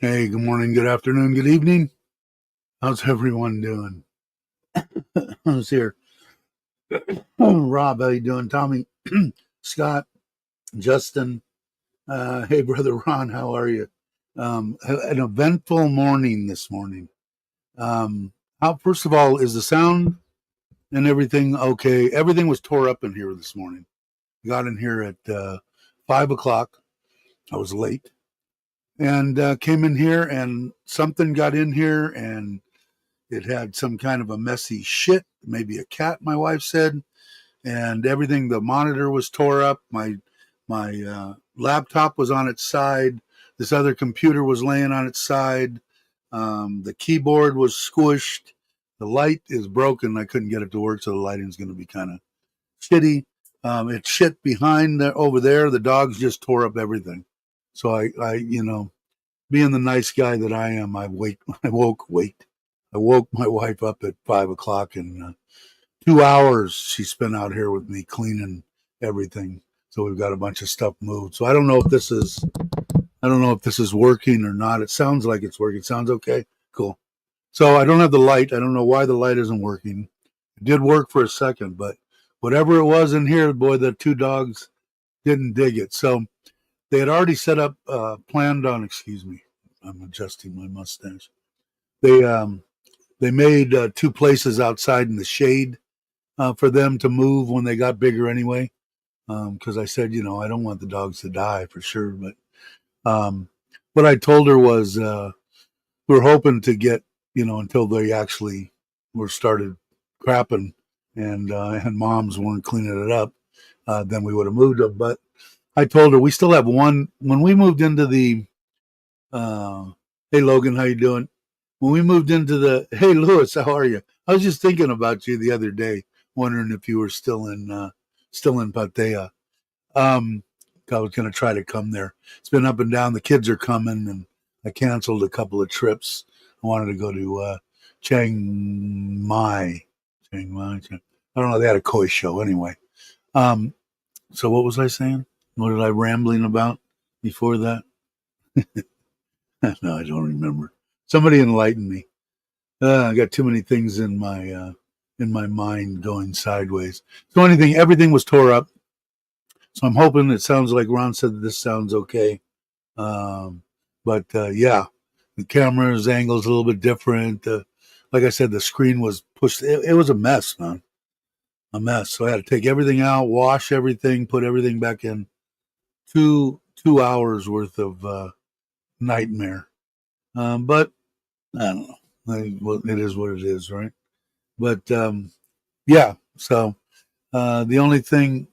Hey, good morning, good afternoon, good evening. How's everyone doing? Who's here? Rob, how you doing? Tommy, Scott, Justin. Hey, brother Ron, how are you? An eventful morning this morning. First of all, is the sound and everything okay? Everything was tore up in here this morning. Got in here at 5 o'clock. I was late. And came in here and something got in here and it had some kind of a messy shit, maybe a cat, my wife said, and everything. The monitor was tore up. My laptop was on its side. This other computer was laying on its side. The keyboard was squished. The light is broken. I couldn't get it to work, so the lighting's going to be kind of shitty. It's shit behind there, over there. The dogs just tore up everything. So I, being the nice guy that I am, I woke my wife up at 5 o'clock, and 2 hours she spent out here with me cleaning everything. So we've got a bunch of stuff moved. So I don't know if this is working or not. It sounds like it's working. It sounds okay. Cool. So I don't have the light. I don't know why the light isn't working. It did work for a second, but whatever it was in here, boy, the two dogs didn't dig it. So they had already set up, planned on, excuse me, I'm adjusting my mustache. They made 2 places outside in the shade for them to move when they got bigger anyway. Because I said, I don't want the dogs to die for sure. But what I told her was we're hoping to get, until they actually were started crapping and moms weren't cleaning it up, then we would have moved them. But I told her we still have one. When we moved into the, hey Logan, how you doing? When we moved into the, hey Lewis, how are you? I was just thinking about you the other day, wondering if you were still in Patea. I was going to try to come there. It's been up and down. The kids are coming, and I canceled a couple of trips. I wanted to go to Chiang Mai. I don't know. They had a koi show anyway. So what was I saying? What was I rambling about before that? No, I don't remember. Somebody enlighten me. I got too many things in my mind going sideways. So everything was tore up. So I'm hoping it sounds like Ron said this sounds okay. But yeah, the camera's angle's a little bit different. Like I said, the screen was pushed. It was a mess, man. A mess. So I had to take everything out, wash everything, put everything back in. 2 hours worth of nightmare. But I don't know. It is what it is, right? But yeah. So the only thing,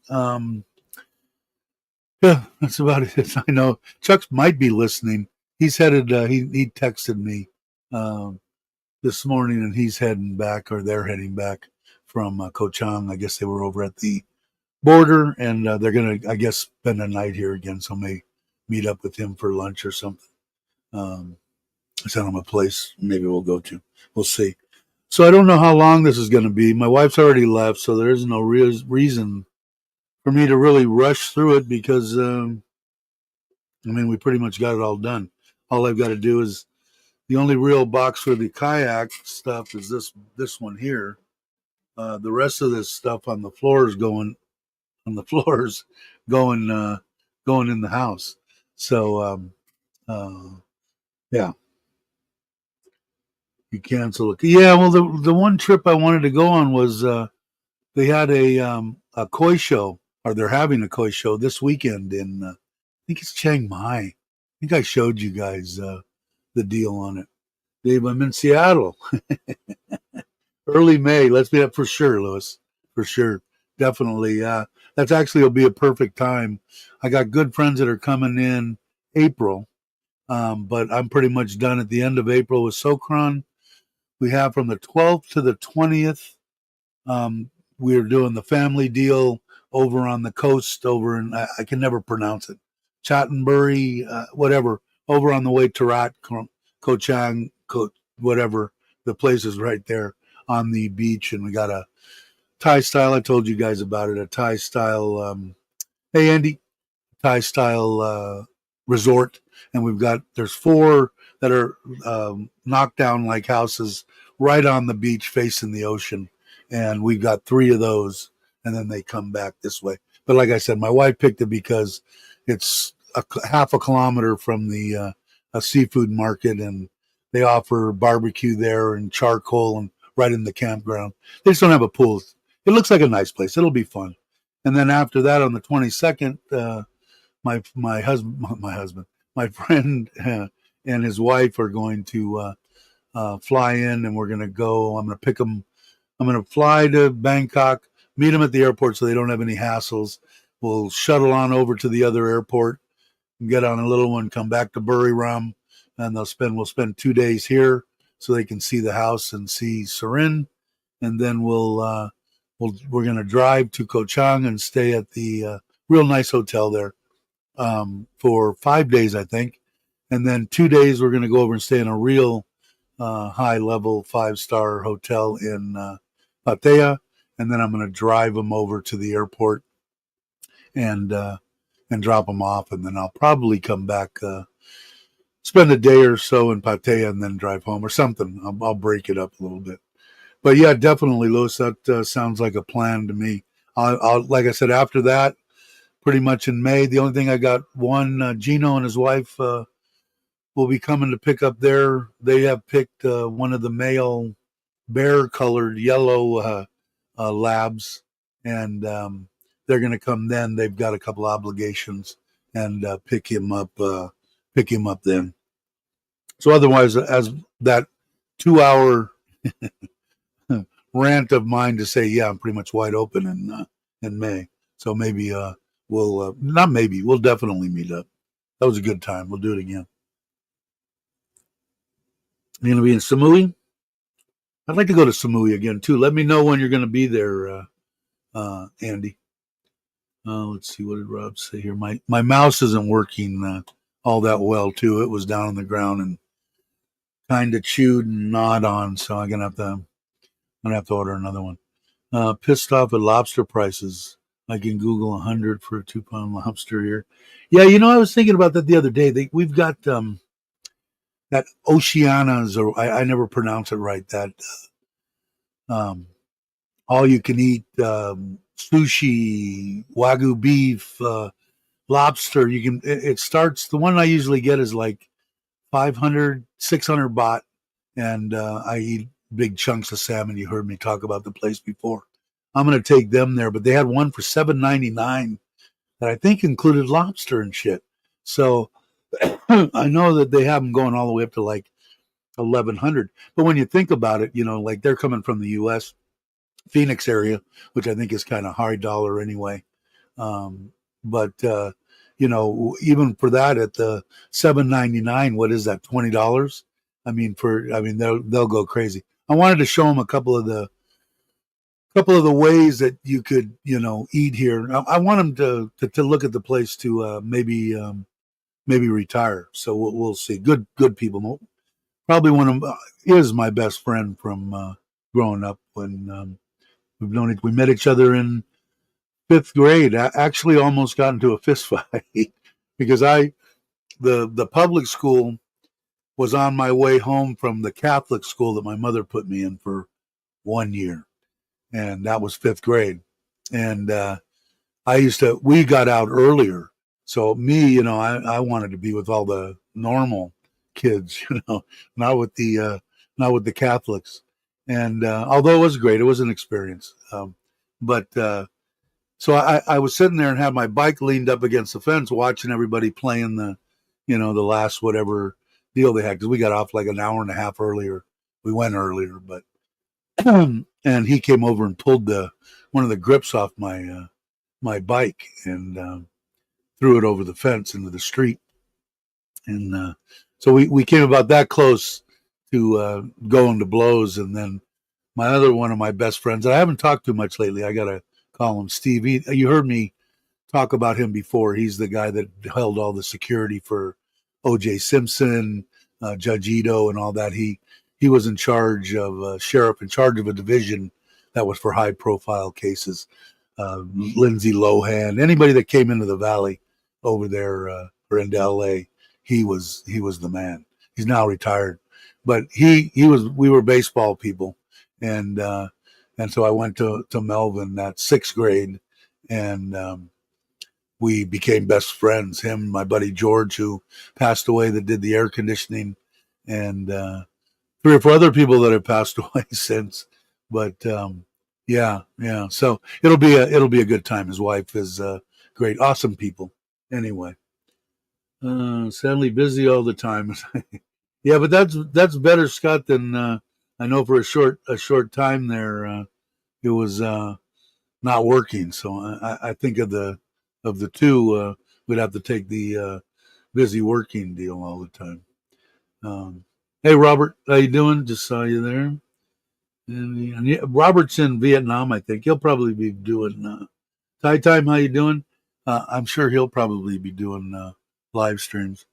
yeah, that's about it. I know Chuck might be listening. He's headed. He texted me this morning, and he's heading back, or they're heading back from Ko Chang. I guess they were over at the border, and they're gonna, I guess, spend a night here again. So may meet up with him for lunch or something. I sent him a place. Maybe we'll go to. We'll see. So I don't know how long this is going to be. My wife's already left, so there is no reason for me to really rush through it because, we pretty much got it all done. All I've got to do is The only real box for the kayak stuff is this one here. The rest of this stuff on the floors going going in the house. So uh, yeah, you cancel it. Yeah, well, the one trip I wanted to go on was they had a koi show, or they're having a koi show this weekend in I think it's Chiang Mai. I think I showed you guys the deal on it. Dave, I'm in Seattle. Early May. Let's be up for sure, Lewis. For sure. Definitely. That's actually will be a perfect time. I got good friends that are coming in April, but I'm pretty much done at the end of April with Sokran. We have from the 12th to the 20th. We're doing the family deal over on the coast, over in, I can never pronounce it, Chattenbury, whatever, over on the way to Rat, Ko Chang, whatever. The place is right there on the beach, and we got a Thai style. I told you guys about it. A Thai style. Hey, Andy, Thai style resort, and there's four that are knockdown like houses right on the beach facing the ocean, and we've got three of those, and then they come back this way. But like I said, my wife picked it because it's half a kilometer from the a seafood market, and they offer barbecue there and charcoal and right in the campground. They just don't have a pool. It looks like a nice place. It'll be fun. And then after that, on the 22nd, my friend and his wife are going to fly in, and we're going to go. I'm going to pick them. I'm going to fly to Bangkok, meet them at the airport so they don't have any hassles. We'll shuttle on over to the other airport, get on a little one, come back to Buriram, and we'll spend 2 days here so they can see the house and see Surin, and then we're going to drive to Koh Chang and stay at the real nice hotel there for 5 days, I think. And then 2 days, we're going to go over and stay in a real high level 5-star hotel in Pattaya. And then I'm going to drive them over to the airport and drop them off. And then I'll probably come back, spend a day or so in Pattaya and then drive home or something. I'll break it up a little bit. But yeah, definitely, Louis, that sounds like a plan to me. I'll like I said, after that, pretty much in May. The only thing I got Gino and his wife will be coming to pick up they have picked one of the male bear colored yellow labs, and they're going to come then. They've got a couple obligations and pick him up then. So otherwise, as that 2 hour rant of mine to say, yeah, I'm pretty much wide open in May. So maybe we'll definitely meet up. That was a good time. We'll do it again. You're going to be in Samui? I'd like to go to Samui again, too. Let me know when you're going to be there, Andy. Let's see, what did Rob say here? My mouse isn't working all that well, too. It was down on the ground and kind of chewed and gnawed on, so I'm going to have to order another one. Pissed off at lobster prices. I can Google 100 for a 2-pound lobster here. Yeah, I was thinking about that the other day. We've got that Oceana's, or I never pronounce it right. That all you can eat sushi, wagyu beef, lobster. It starts. The one I usually get is like 500, 600 baht, and I eat big chunks of salmon. You heard me talk about the place before. I'm going to take them there, but they had one for $7.99 that I think included lobster and shit. So I know that they have them going all the way up to like 1,100. But when you think about it, like they're coming from the U.S. Phoenix area, which I think is kind of high dollar anyway. But even for that at the $7.99, what is that? $20? They'll go crazy. I wanted to show them a couple of the ways that you could eat here. I want them to look at the place to maybe retire. So we'll see. Good people. Probably one of them is my best friend from growing up when we've known it. We met each other in 5th grade. I actually almost got into a fist fight because the public school was on my way home from the Catholic school that my mother put me in for 1 year, and that was fifth grade. And we got out earlier. So me, I wanted to be with all the normal kids, not with the Catholics. And although it was great, it was an experience. But so I was sitting there and had my bike leaned up against the fence, watching everybody playing the last whatever deal they had, because we got off like an hour and a half earlier. We went earlier, but and he came over and pulled one of the grips off my bike and threw it over the fence into the street. And so we came about that close to going to blows. And then my other one of my best friends that I haven't talked to much lately, I got to call him Steve. You heard me talk about him before. He's the guy that held all the security for O.J. Simpson, Judge Ito, and all that. He was in charge of sheriff in charge of a division that was for high profile cases. Lindsay Lohan, anybody that came into the valley over there or into LA, he was the man. He's now retired, but we were baseball people, and so I went to Melvin at sixth grade, and we became best friends. Him, my buddy George, who passed away, that did the air conditioning, and three or four other people that have passed away since. But yeah. So it'll be a good time. His wife is great, awesome people. Anyway, sadly busy all the time. Yeah, but that's better, Scott, than I know for a short time there. It was not working. So I think of the two, we'd have to take the busy working deal all the time. Hey, Robert, how you doing? Just saw you there. And Robert's in Vietnam, I think. He'll probably be doing Thai Time. How you doing? I'm sure he'll probably be doing live streams.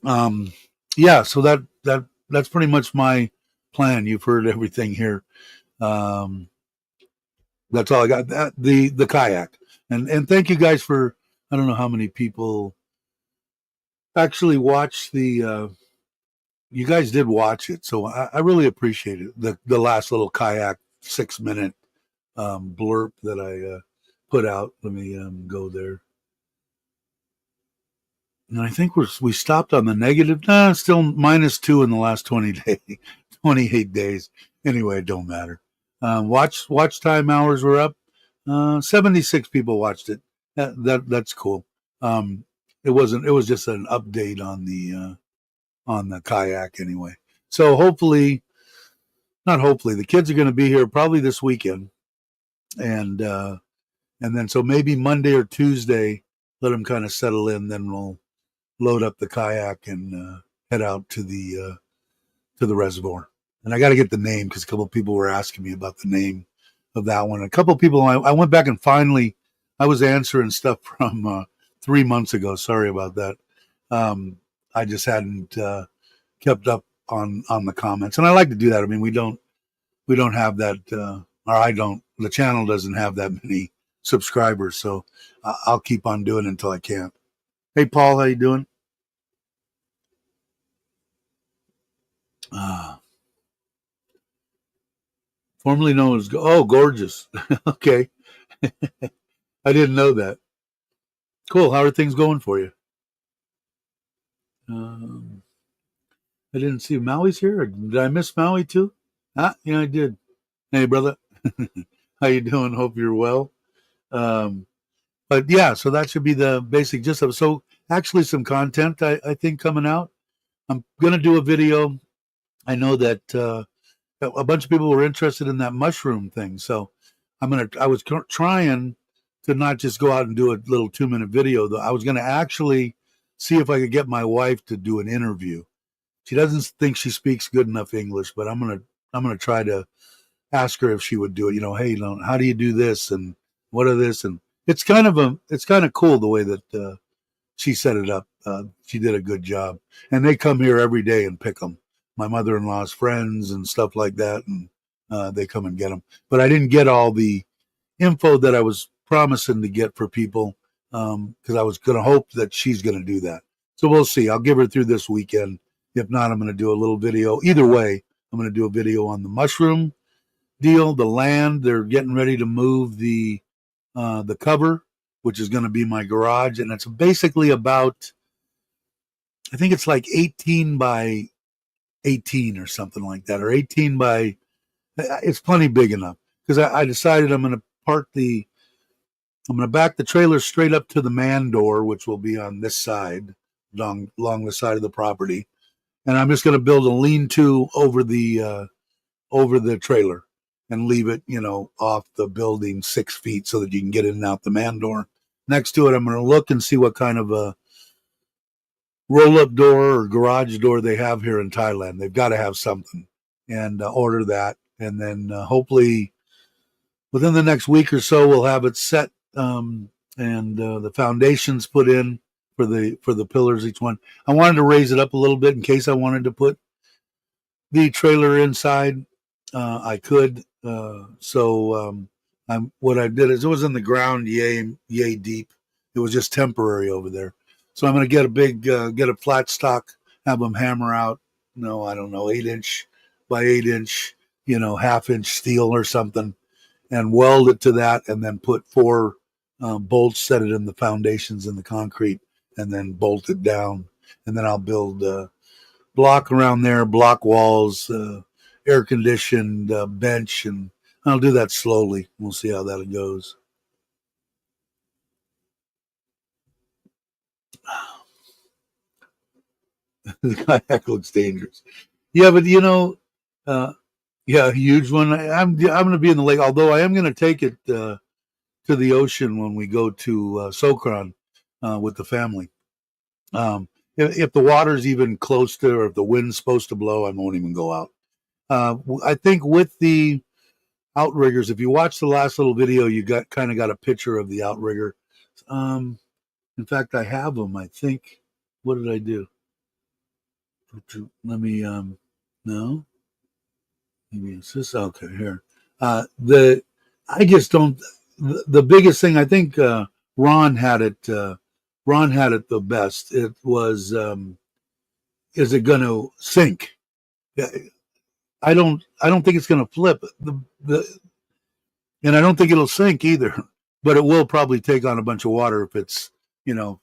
Yeah, so that's pretty much my plan. You've heard everything here. That's all I got. The kayak, and thank you guys for. I don't know how many people actually watched the. You guys did watch it, so I really appreciate it. The last little kayak 6-minute blurb that I put out. Let me go there. And I think we stopped on the negative. Still -2 in the last 28 days. Anyway, it don't matter. Watch time hours were up. 76 people watched it. That's cool. It was just an update on the kayak anyway. So not hopefully, the kids are going to be here probably this weekend, and then so maybe Monday or Tuesday, let them kind of settle in. Then we'll load up the kayak and head out to the reservoir. And I got to get the name because a couple of people were asking me about the name of that one. A couple of people, I went back and finally, I was answering stuff from 3 months ago. Sorry about that. I just hadn't kept up on the comments, and I like to do that. I mean, we don't have that, or I don't. The channel doesn't have that many subscribers, so I'll keep on doing it until I can't. Hey, Paul, how you doing? Formerly known as gorgeous. Okay, I didn't know that. Cool. How are things going for you? I didn't see Maui's here. Or did I miss Maui too? Yeah, I did. Hey, brother, how you doing? Hope you're well. But yeah, so that should be the basic gist of it. So actually, some content I think coming out. I'm gonna do a video. I know that a bunch of people were interested in that mushroom thing, so I was trying to not just go out and do a little 2-minute video. Though I was gonna actually see if I could get my wife to do an interview. She doesn't think she speaks good enough English, but I'm gonna try to ask her if she would do it. Hey, how do you do this and what are this? And it's kind of cool the way that she set it up. She did a good job, and they come here every day and pick them. My mother-in-law's friends and stuff like that, and they come and get them. But I didn't get all the info that I was promising to get for people because I was going to hope that she's going to do that. So we'll see. I'll give her through this weekend. If not, I'm going to do a little video. Either way, I'm going to do a video on the mushroom deal, the land. They're getting ready to move the cover, which is going to be my garage, and it's basically about, I think it's like 18 by 18 or something like that, or 18 by, it's plenty big enough, because I decided I'm going to back the trailer straight up to the man door, which will be on this side, along the side of the property, and I'm just going to build a lean-to over the trailer and leave it, off the building 6 feet so that you can get in and out the man door. Next to it, I'm going to look and see what kind of a roll-up door or garage door they have here in Thailand. They've got to have something, and order that. And then hopefully within the next week or so, we'll have it set, and the foundations put in for the pillars, each one. I wanted to raise it up a little bit in case I wanted to put the trailer inside. I could. What I did is, it was in the ground, yay deep. It was just temporary over there. So I'm going to get a flat stock, have them hammer out, I don't know, 8-inch by 8-inch, half-inch steel or something, and weld it to that, and then put 4 bolts, set it in the foundations in the concrete, and then bolt it down. And then I'll build block around there, block walls, air conditioned bench, and I'll do that slowly. We'll see how that goes. The kayak looks dangerous. Yeah, but yeah, a huge one. I'm going to be in the lake, although I am going to take it to the ocean when we go to Sokran with the family. If the water's even close to, or if the wind's supposed to blow, I won't even go out. I think with the outriggers, if you watch the last little video, you got a picture of the outrigger. In fact, I have them. I think. What did I do? Let me. No. Maybe it's this. Okay, here. I just don't. The biggest thing, I think, Ron had it. Ron had it the best. It was, is it going to sink? I don't think it's going to flip. And I don't think it'll sink either. But it will probably take on a bunch of water if it's,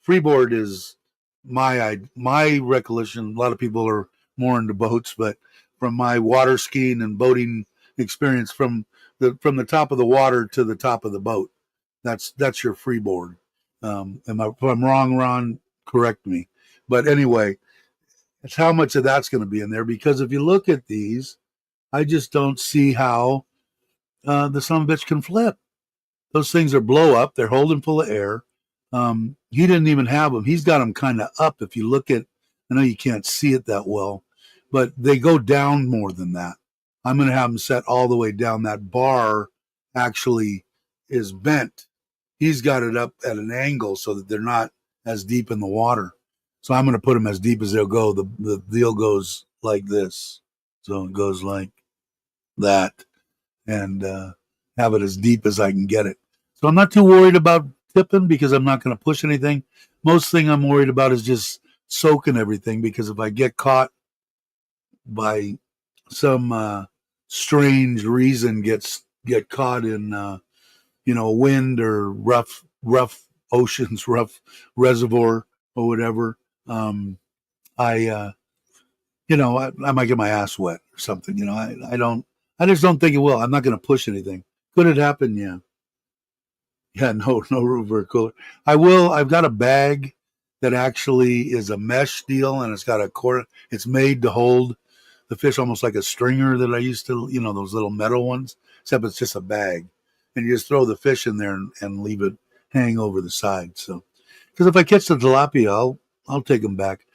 freeboard is my recollection. A lot of people are more into boats, but from my water skiing and boating experience, from the top of the water to the top of the boat, that's your freeboard. If I'm wrong, Ron, correct me. But anyway, it's how much of that's going to be in there, because if you look at these, I just don't see how the son of a bitch can flip. Those things are blow up. They're holding full of air. He didn't even have them. He's got them kind of up. If you look at, I know you can't see it that well, but they go down more than that. I'm going to have them set all the way down. That bar actually is bent. He's got it up at an angle so that they're not as deep in the water. So I'm going to put them as deep as they'll go. The deal goes like this. So it goes like that, and have it as deep as I can get it. So I'm not too worried about tipping, because I'm not going to push anything. Most thing I'm worried about is just soaking everything, because if I get caught by some strange reason, get caught in wind or rough oceans, rough reservoir or whatever, I might get my ass wet or something. I just don't think it will. I'm not going to push anything. Could it happen? Yeah. Yeah, no room for a cooler. I've got a bag that actually is a mesh deal, and it's got a cord. It's made to hold the fish, almost like a stringer that I used to, those little metal ones, except it's just a bag. And you just throw the fish in there and leave it hang over the side. So, because if I catch the tilapia, I'll take them back,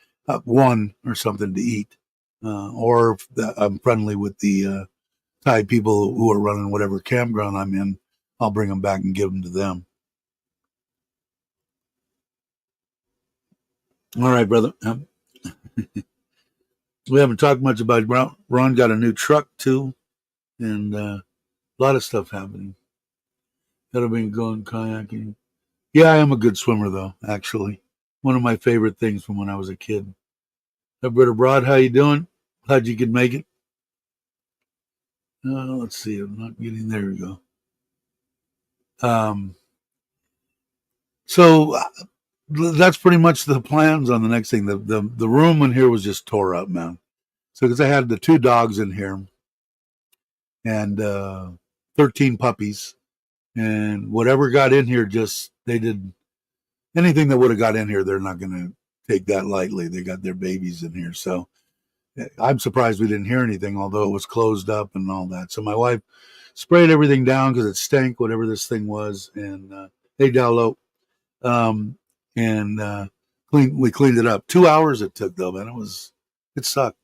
one or something to eat, or if I'm friendly with the Thai people who are running whatever campground I'm in, I'll bring them back and give them to them. All right, brother. We haven't talked much about it. Ron got a new truck too, and a lot of stuff happening. Gotta be going kayaking. Yeah, I am a good swimmer though, actually. One of my favorite things from when I was a kid. Hey, Brother Broad, how you doing? Glad you could make it. Let's see. I'm not getting there. We go. Um, so that's pretty much the plans on the next thing. The room in here was just tore up, man. So because I had the two dogs in here and 13 puppies, and whatever got in here, just they did anything that would have got in here. They're not going to take that lightly. They got their babies in here, so I'm surprised we didn't hear anything, although it was closed up and all that. So my wife sprayed everything down because it stank, whatever this thing was, and hey, Dallo, um, and we cleaned it up. 2 hours it took though, man. It sucked.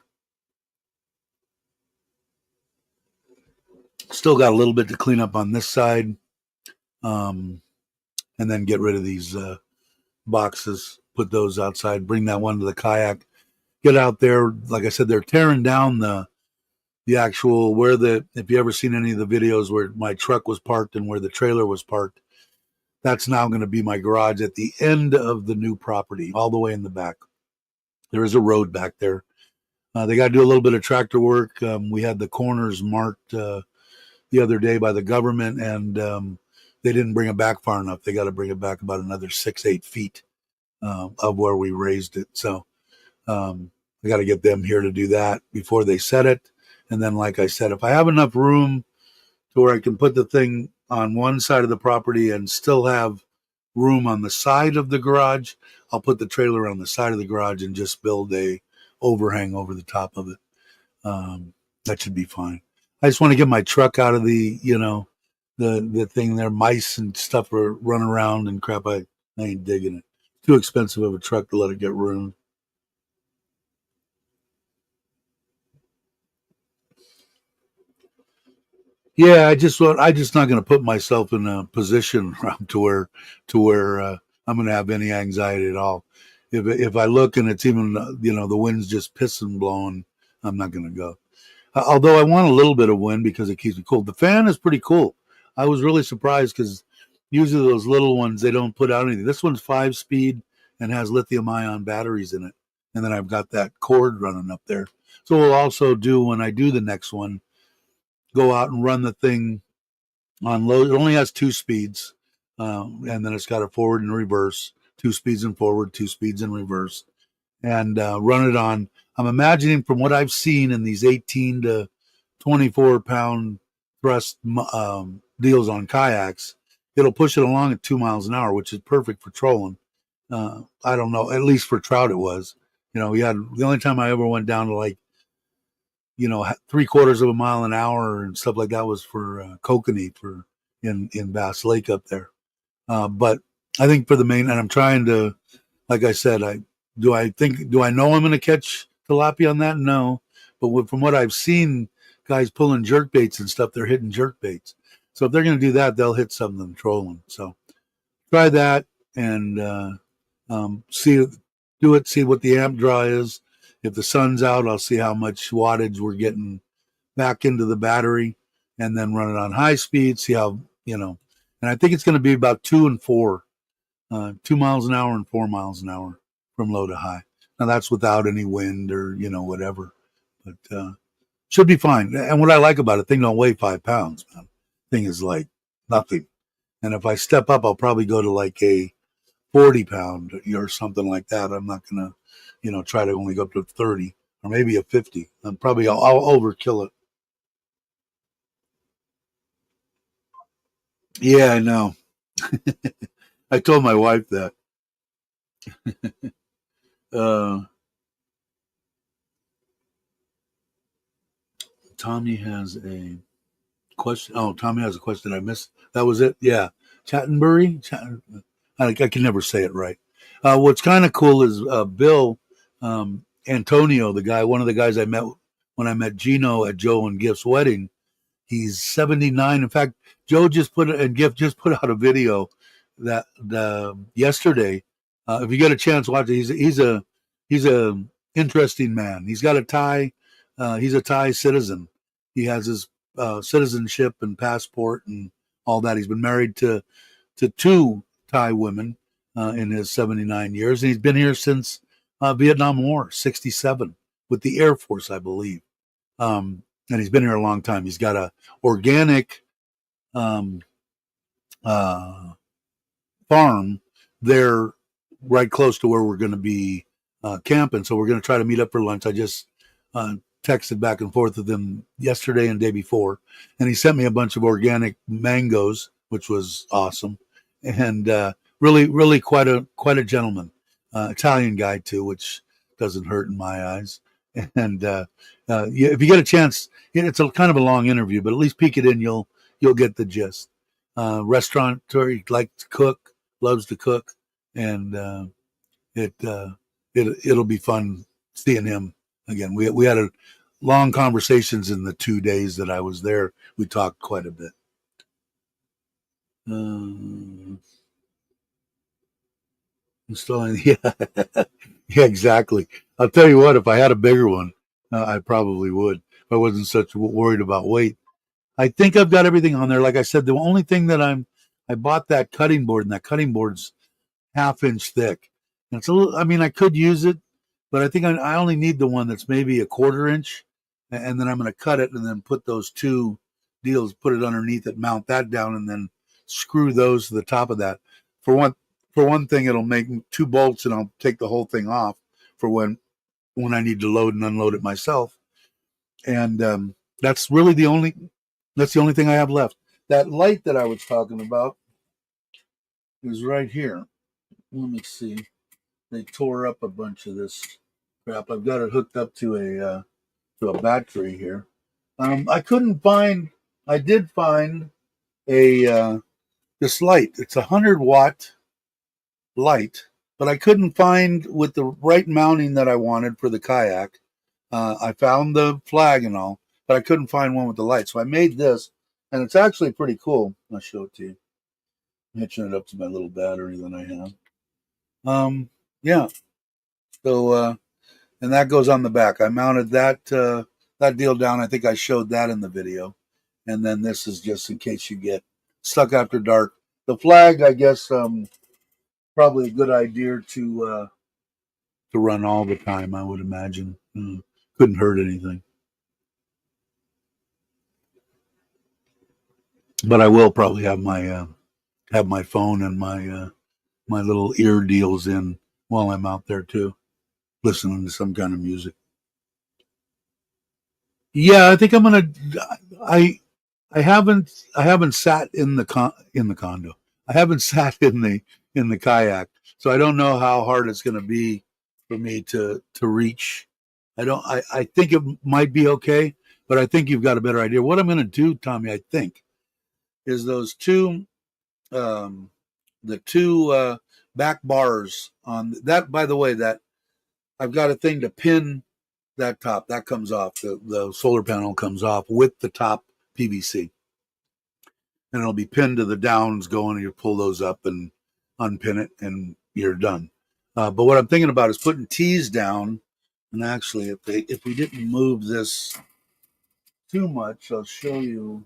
Still got a little bit to clean up on this side, um, and then get rid of these boxes. Put those outside. Bring that one to the kayak. Get out there. Like I said, they're tearing down the actual where the if you ever seen any of the videos where my truck was parked and where the trailer was parked, that's now going to be my garage at the end of the new property, all the way in the back. There is a road back there. They got to do a little bit of tractor work. We had the corners marked the other day by the government, and they didn't bring it back far enough. They got to bring it back about another 6-8 feet of where we raised it. So I got to get them here to do that before they set it. And then, like I said, if I have enough room to where I can put the thing on one side of the property and still have room on the side of the garage, I'll put the trailer on the side of the garage and just build a overhang over the top of it. That should be fine. I just want to get my truck out of the thing there. Mice and stuff are running around and crap. I ain't digging it. Too expensive of a truck to let it get ruined. Yeah, I just not going to put myself in a position to where I'm going to have any anxiety at all. If I look and it's even the wind's just pissing blowing, I'm not going to go. Although I want a little bit of wind because it keeps me cool. The fan is pretty cool. I was really surprised because usually those little ones they don't put out anything. This one's 5 speed and has lithium ion batteries in it, and then I've got that cord running up there. So we'll also do when I do the next one go out and run the thing on low. It only has 2 speeds, and then it's got a forward and reverse, 2 speeds in forward, 2 speeds in reverse, and run it on. I'm imagining from what I've seen in these 18 to 24 pound thrust deals on kayaks, it'll push it along at 2 miles an hour, which is perfect for trolling. I don't know, at least for trout it was. We had the only time I ever went down to like 3/4 of a mile an hour and stuff like that was for kokanee for in Bass Lake up there. But I think for the main, and I'm trying to, like I said, do I know I'm going to catch tilapia on that? No, but from what I've seen, guys pulling jerk baits and stuff, they're hitting jerk baits. So if they're going to do that, they'll hit something trolling. So try that and see what the amp draw is. If the sun's out, I'll see how much wattage we're getting back into the battery, and then run it on high speed. See how and I think it's going to be about 2 and 4, 2 miles an hour and 4 miles an hour from low to high. Now that's without any wind or whatever, but should be fine. And what I like about it, thing don't weigh 5 pounds, man. Thing is like nothing. And if I step up, I'll probably go to like a 40 pound or something like that. I'm not gonna, try to only go up to 30 or maybe a 50. I'll overkill it. Yeah, I know. I told my wife that. Uh, Tommy has a question. Oh, Tommy has a question I missed. That was it. Yeah, Chattenbury. I can never say it right. What's kind of cool is Bill Antonio, one of the guys I met when I met Gino at Joe and Gift's wedding. He's 79. In fact, Joe just put and Gift just put out a video that yesterday. If you get a chance, watch it. He's a interesting man. He's got a Thai. He's a Thai citizen. He has his citizenship and passport and all that. He's been married to two Thai women. in his 79 years. And he's been here since Vietnam War, 67, with the Air Force, I believe. And he's been here a long time. He's got a organic um, uh, farm there right close to where we're going to be camping. So we're going to try to meet up for lunch. I just texted back and forth with him yesterday and day before, and he sent me a bunch of organic mangoes, which was awesome, and really quite a gentleman, Italian guy too, which doesn't hurt in my eyes. And if you get a chance, it's a kind of a long interview, but at least peek it in, you'll get the gist. Restaurateur, he likes to cook, loves to cook, and it'll be fun seeing him again. We had a long conversations in the 2 days that I was there. We talked quite a bit. Installing, yeah, yeah, exactly. I'll tell you what, if I had a bigger one, I probably would. If I wasn't such worried about weight. I think I've got everything on there. Like I said, the only thing that I bought that cutting board, and that cutting board's half-inch thick. And it's a little, I mean, I could use it, but I think I only need the one that's maybe a quarter inch. And then I'm going to cut it and then put those two deals, put it underneath it, mount that down, and then screw those to the top of that. For one thing, it'll make two bolts, and I'll take the whole thing off for when I need to load and unload it myself. And that's really the only thing I have left. That light that I was talking about is right here. Let me see. They tore up a bunch of this crap. I've got it hooked up to a battery here. I couldn't find. I did find a this light. It's a 100-watt light, but I couldn't find with the right mounting that I wanted for the kayak. I found the flag and all, but I couldn't find one with the light. So I made this, and it's actually pretty cool. I'll show it to you. I'm hitching it up to my little battery that I have. Yeah. So and that goes on the back. I mounted that deal down. I think I showed that in the video. And then this is just in case you get stuck after dark. The flag, I guess, probably a good idea to run all the time, I would imagine. Couldn't hurt anything. But I will probably have my phone and my little ear deals in while I'm out there too, listening to some kind of music. Yeah, I think I'm gonna. I haven't sat in the condo. I haven't sat in the kayak, so I don't know how hard it's going to be for me to reach. I think it might be okay, but I think you've got a better idea. What I'm going to do, Tommy, I think, is those the two back bars on that. By the way, that I've got a thing to pin that top. That comes off. The solar panel comes off with the top PVC. And it'll be pinned to the downs going, and you pull those up and unpin it, and you're done. But what I'm thinking about is putting T's down. And actually, if we didn't move this too much, I'll show you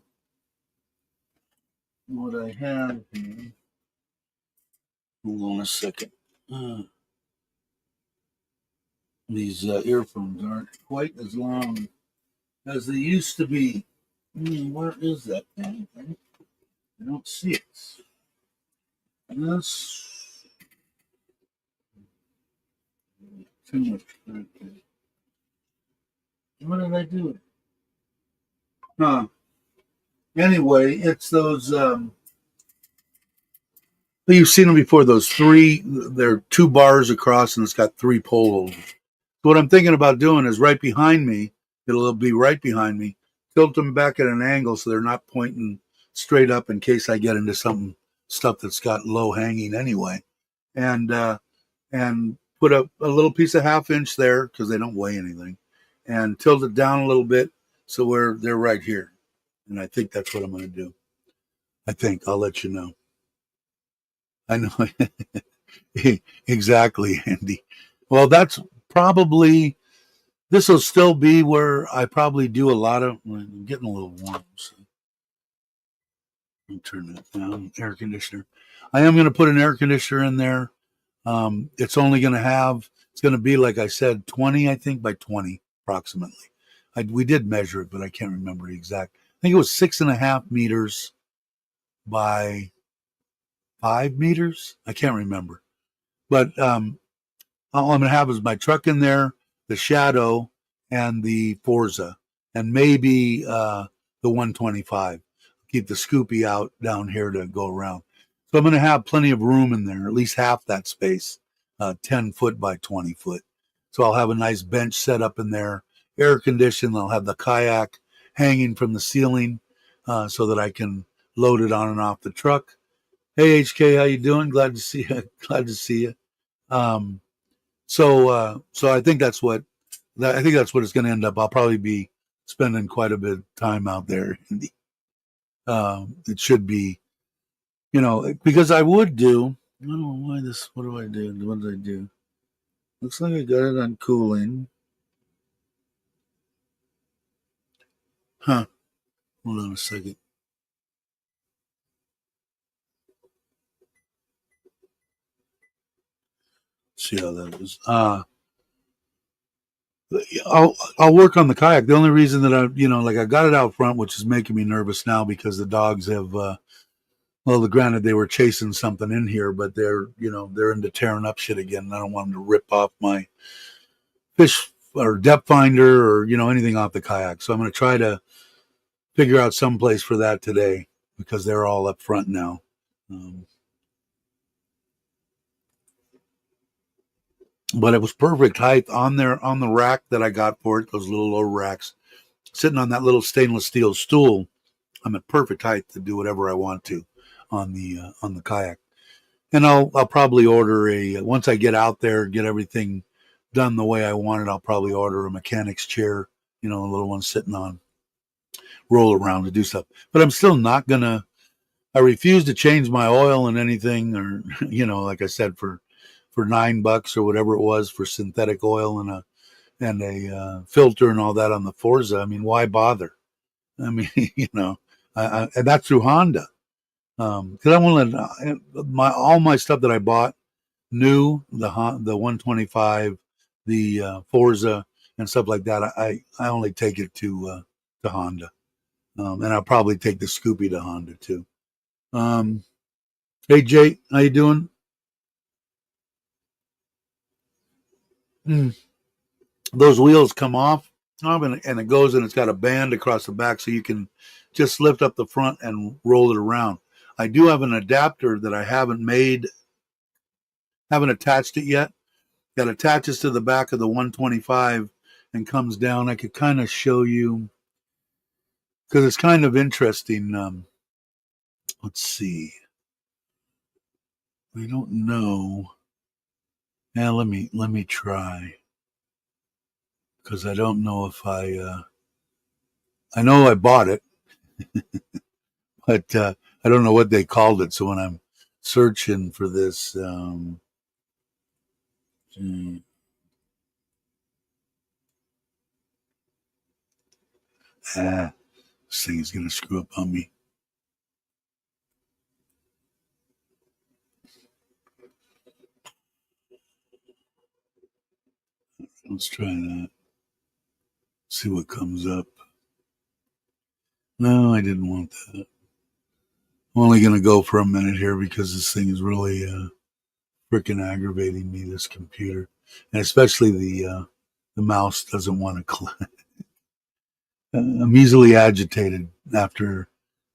what I have here. Hold on a second. These earphones aren't quite as long as they used to be. Where is that thing? I don't see it. That's too much. What did I do? Huh. Anyway, it's those. You've seen them before. Those three. They're two bars across, and it's got three pole holders. So what I'm thinking about doing is right behind me. It'll be right behind me. Tilt them back at an angle so they're not pointing straight up in case I get into stuff that's got low hanging anyway, and put a little piece of 1/2 inch there because they don't weigh anything, and tilt it down a little bit so where they're right here. And I think that's what I'm going to do. I think I'll let you know. I know exactly, Andy. Well, that's probably this will still be where I probably do a lot of. I'm getting a little warm. So. Turn that down. Air conditioner. I am going to put an air conditioner in there It's only going to have, it's going to be, like I said, 20, I think, by 20 approximately. We did measure it, but I can't remember the exact. I think it was 6.5 meters by 5 meters. I can't remember. But all I'm going to have is my truck in there, the Shadow, and the Forza, and maybe the 125. Keep the Scoopy out down here to go around. So I'm going to have plenty of room in there, at least half that space, 10 foot by 20 foot. So I'll have a nice bench set up in there, air conditioned. I'll have the kayak hanging from the ceiling so that I can load it on and off the truck. Hey HK, how you doing? Glad to see you. Glad to see you. So I think that's what it's going to end up. I'll probably be spending quite a bit of time out there. It should be, because I would do. I don't know why this. What do I do? What did I do? Looks like I got it on cooling. Huh. Hold on a second. See how that is. I'll work on the kayak. The only reason that I got it out front, which is making me nervous now because the dogs have, granted they were chasing something in here, but they're into tearing up shit again. And I don't want them to rip off my fish or depth finder or, anything off the kayak. So I'm going to try to figure out some place for that today because they're all up front now. But it was perfect height on there on the rack that I got for it, those little low racks, sitting on that little stainless steel stool. I'm at perfect height to do whatever I want to on the kayak. And I'll probably order once I get out there, get everything done the way I want it, I'll probably order a mechanic's chair, a little one sitting on, roll around to do stuff. But I'm still not gonna. I refuse to change my oil and anything, or like I said, for $9 or whatever it was for synthetic oil and a filter and all that on the Forza. I mean, why bother? I mean, and that's through Honda. Because I want to all my stuff that I bought new, the 125, the Forza and stuff like that. I only take it to Honda, and I'll probably take the Scoopy to Honda too. Hey Jay, how you doing? Those wheels come off, and it goes, and it's got a band across the back, so you can just lift up the front and roll it around. I do have an adapter that I haven't attached it yet. That attaches to the back of the 125 and comes down. I could kind of show you because it's kind of interesting. Let's see. I don't know. Yeah, let me try because I don't know if I know I bought it, but I don't know what they called it. So when I'm searching for this, this thing is going to screw up on me. Let's try that. See what comes up. No, I didn't want that. I'm only going to go for a minute here because this thing is really freaking aggravating me, this computer. And especially the mouse doesn't want to click. I'm easily agitated after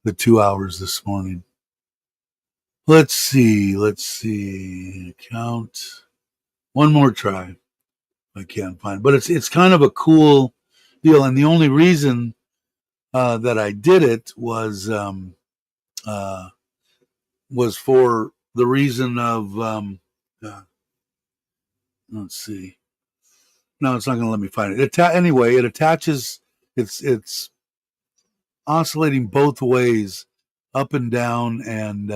the 2 hours this morning. Let's see. Count. One more try. I can't find it. But it's kind of a cool deal. And the only reason that I did it was for the reason of let's see. No, it's not going to let me find it. Anyway, it attaches. It's oscillating both ways, up and down, and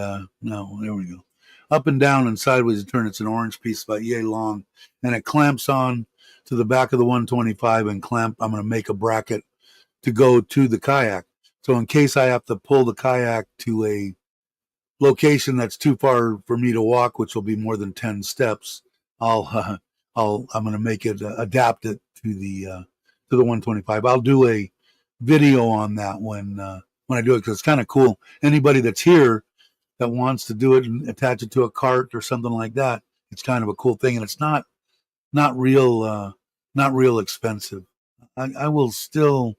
no, there we go. Up and down and sideways to turn. It's an orange piece about yay long, and it clamps on to the back of the 125 and clamp. I'm going to make a bracket to go to the kayak. So in case I have to pull the kayak to a location that's too far for me to walk, which will be more than 10 steps, I'm going to make it adapt it to the 125. I'll do a video on that when I do it, because it's kind of cool. Anybody that's here that wants to do it and attach it to a cart or something like that, it's kind of a cool thing, and it's not real expensive. I will still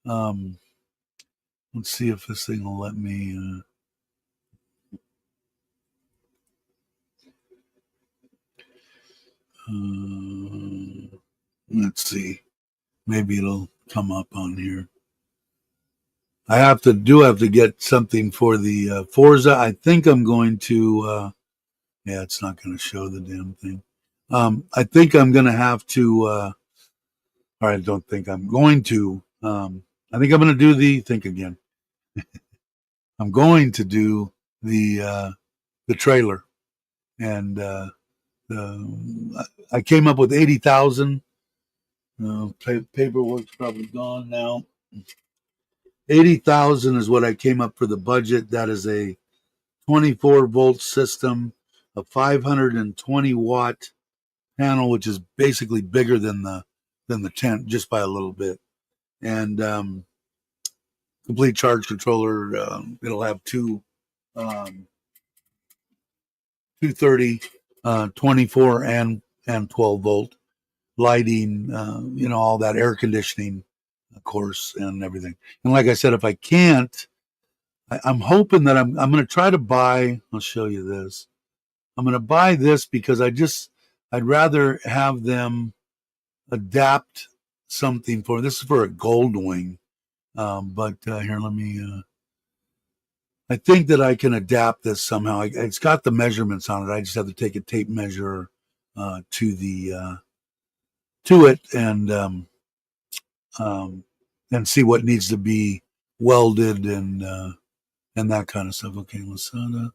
let's see if this thing will let me. Let's see. Maybe it'll come up on here. I have to get something for the Forza. I think I'm going to. Yeah, it's not going to show the damn thing. I think I'm going to have to. Or I don't think I'm going to. I think I'm going to do the. Think again. I'm going to do the trailer, and I came up with 80,000. Paperwork's probably gone now. 80,000 is what I came up for the budget. That is a 24-volt system, a 520-watt panel, which is basically bigger than the tent just by a little bit, and complete charge controller. It'll have two 230, 24, and 12-volt lighting. All that air conditioning, of course, and everything. And like I said, if I can't, I'm hoping that I'm going to try to buy. I'll show you this. I'm going to buy this because I'd rather have them adapt something for this is for a gold wing. But here, let me. I think that I can adapt this somehow. It's got the measurements on it. I just have to take a tape measure to it and see what needs to be welded and that kind of stuff. Okay, Lasada,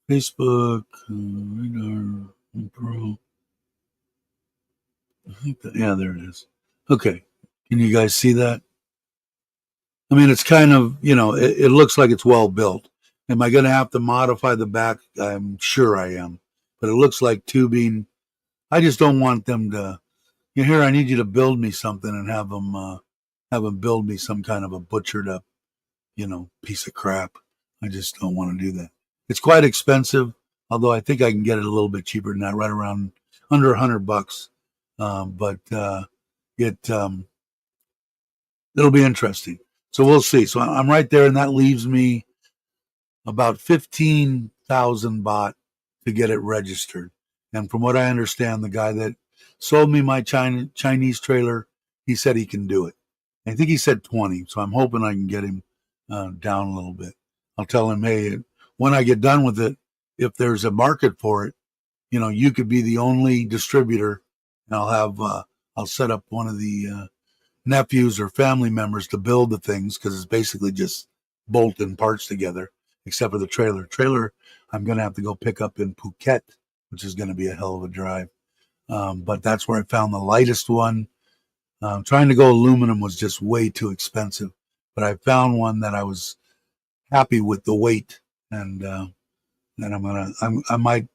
Facebook, Radar, Pro. Yeah, there it is. Okay, can you guys see that? I mean, it's kind of, it looks like it's well built. Am I going to have to modify the back? I'm sure I am. But it looks like tubing. I just don't want them to, here, I need you to build me something and have them build me some kind of a butchered up, piece of crap. I just don't want to do that. It's quite expensive, although I think I can get it a little bit cheaper than that, right around under $100. But it'll be interesting. So we'll see. So I'm right there, and that leaves me about 15,000 baht to get it registered. And from what I understand, the guy that sold me my Chinese trailer, he said he can do it. I think he said 20, so I'm hoping I can get him down a little bit. I'll tell him, hey, when I get done with it, if there's a market for it, you could be the only distributor, and I'll set up one of the nephews or family members to build the things, because it's basically just bolting parts together, except for the trailer. Trailer, I'm going to have to go pick up in Phuket, which is going to be a hell of a drive. But that's where I found the lightest one. Trying to go aluminum was just way too expensive, but I found one that I was happy with the weight, and I might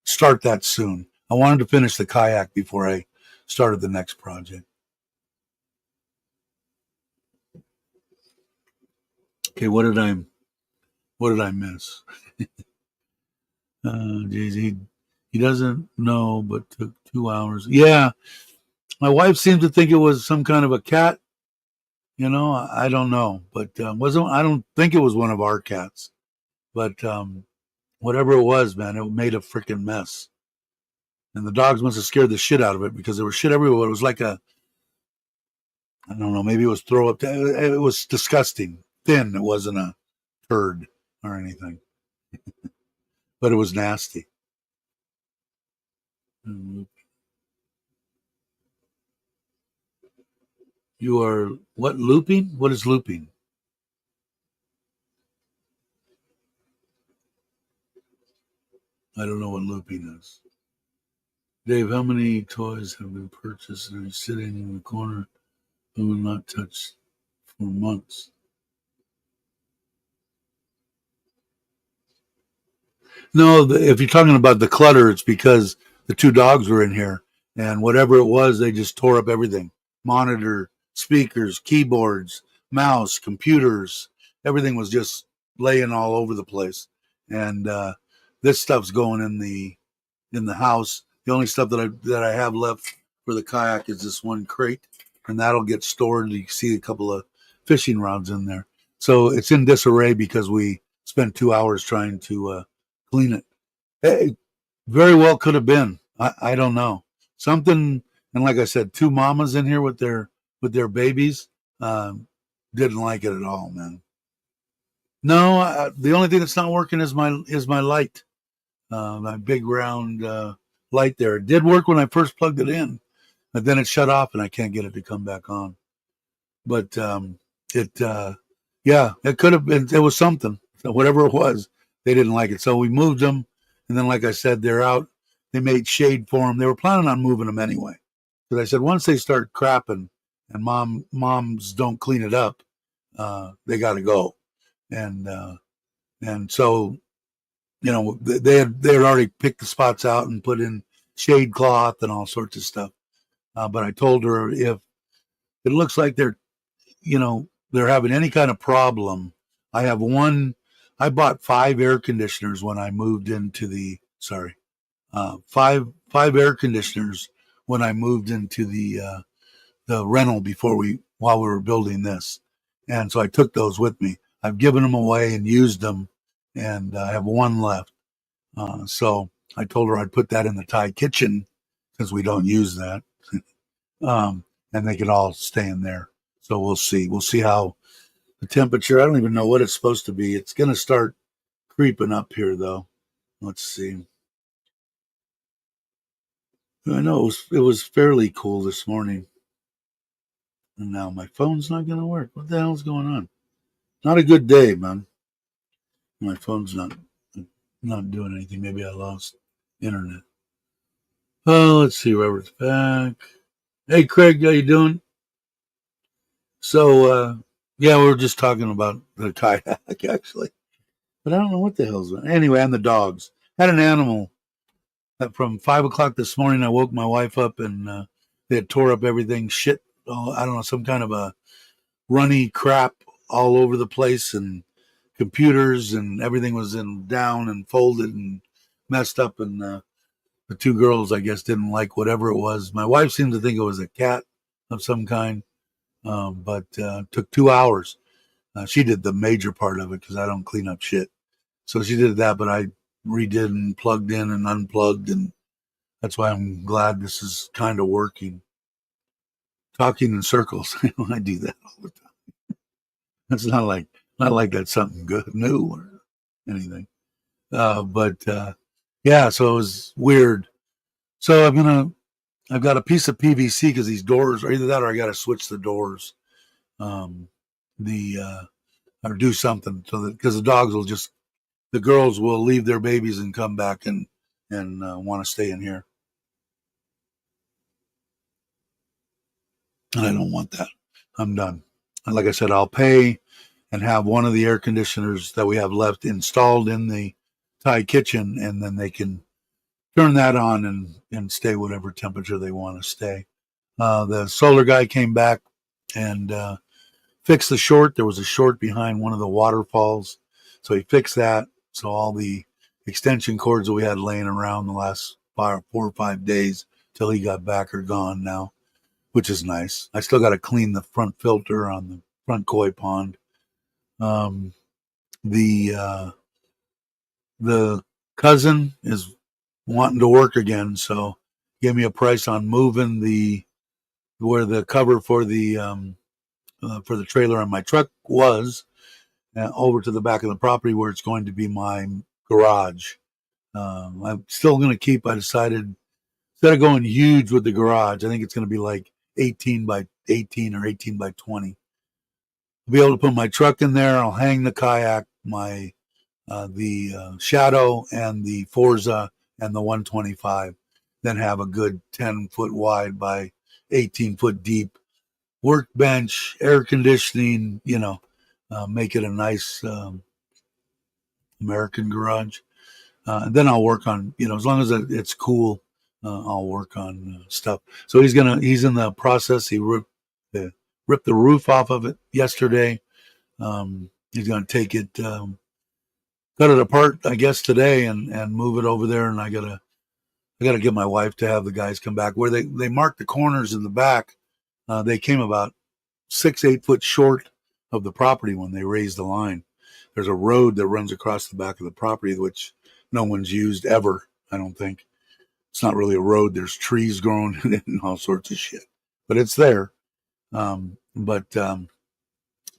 start that soon. I wanted to finish the kayak before I started the next project. Okay, what did I miss? Jay-Z, he doesn't know, but took 2 hours. Yeah, my wife seemed to think it was some kind of a cat. I don't know, but wasn't. I don't think it was one of our cats, but whatever it was, man, it made a freaking mess. And the dogs must have scared the shit out of it, because there was shit everywhere. It was like I don't know, maybe it was throw up. It was disgusting. Thin. It wasn't a turd or anything, but it was nasty. You are what, looping? What is looping? I don't know what looping is. Dave, how many toys have been purchased and are sitting in the corner and will not touch for months? No, if you're talking about the clutter, it's because the two dogs were in here, and whatever it was, they just tore up everything: monitor, speakers, keyboards, mouse, computers. Everything was just laying all over the place, and this stuff's going in the house. The only stuff that I have left for the kayak is this one crate, and that'll get stored. You can see a couple of fishing rods in there, so it's in disarray because we spent 2 hours trying to clean it. Hey, very well could have been. I don't know something. And like I said, two mamas in here with their babies didn't like it at all, man. No, the only thing that's not working is my light, my big round light there. It did work when I first plugged it in, but then it shut off and I can't get it to come back on. But it, yeah, it could have been. It was something. So whatever it was, they didn't like it. So we moved them, and then, like I said, they're out. They made shade for them. They were planning on moving them anyway, because I said once they start crapping and moms don't clean it up, they got to go. And so they had already picked the spots out and put in shade cloth and all sorts of stuff. But I told her if it looks like they're having any kind of problem. I have one. I bought 5 air conditioners when I moved into the. Sorry, five air conditioners when I moved into the rental while we were building this, and so I took those with me. I've given them away and used them, and I have one left. So I told her I'd put that in the Thai kitchen because we don't use that, and they could all stay in there. So we'll see. We'll see how the temperature. I don't even know what it's supposed to be. It's going to start creeping up here, though. Let's see. I know it was fairly cool this morning, and now my phone's not going to work. What the hell's going on? Not a good day, man. My phone's not doing anything. Maybe I lost internet. Oh, let's see. Robert's back. Hey, Craig, how you doing? So, yeah, we were just talking about the kayak, actually. But I don't know what the hell's going on. Anyway, and the dogs. Had an animal that from 5 o'clock this morning. I woke my wife up and they had tore up everything. Shit. Oh, I don't know, some kind of a runny crap all over the place, and computers and everything was in down and folded and messed up. And the two girls, I guess, didn't like whatever it was. My wife seemed to think it was a cat of some kind, but took 2 hours. She did the major part of it because I don't clean up shit. So she did that, but I redid and plugged in and unplugged, and that's why I'm glad this is kind of working. Talking in circles, I do that all the time. It's not like that's something good, new or anything. But yeah, so it was weird. So I've got a piece of PVC because these doors, or either that, or I got to switch the doors. Um, or do something so that because the girls will leave their babies and come back and want to stay in here, and I don't want that. I'm done. And like I said, I'll pay and have one of the air conditioners that we have left installed in the Thai kitchen, and then they can turn that on and stay whatever temperature they want to stay. The solar guy came back and fixed the short. There was a short behind one of the waterfalls, so he fixed that. So all the extension cords that we had laying around the last 4 or 5 days till he got back are gone now, which is nice. I still got to clean the front filter on the front koi pond. Um, the cousin is wanting to work again, so gave me a price on moving where the cover for the trailer on my truck was over to the back of the property where it's going to be my garage. I'm still going to keep. I decided instead of going huge with the garage, I think it's going to be like 18 by 18 or 18 by 20. I'll be able to put my truck in there. I'll hang the kayak, the Shadow and the Forza and the 125, then have a good 10-foot wide by 18-foot deep workbench, air conditioning, make it a nice American garage. And then I'll work on, as long as it's cool, I'll work on stuff. So he's in the process. He ripped the roof off of it yesterday. He's going to take it, cut it apart, I guess, today and move it over there. And I gotta get my wife to have the guys come back where they marked the corners in the back. They came about 8 foot short of the property when they raised the line. There's a road that runs across the back of the property, which no one's used ever. I don't think it's not really a road. There's trees growing in it and all sorts of shit, but it's there. But I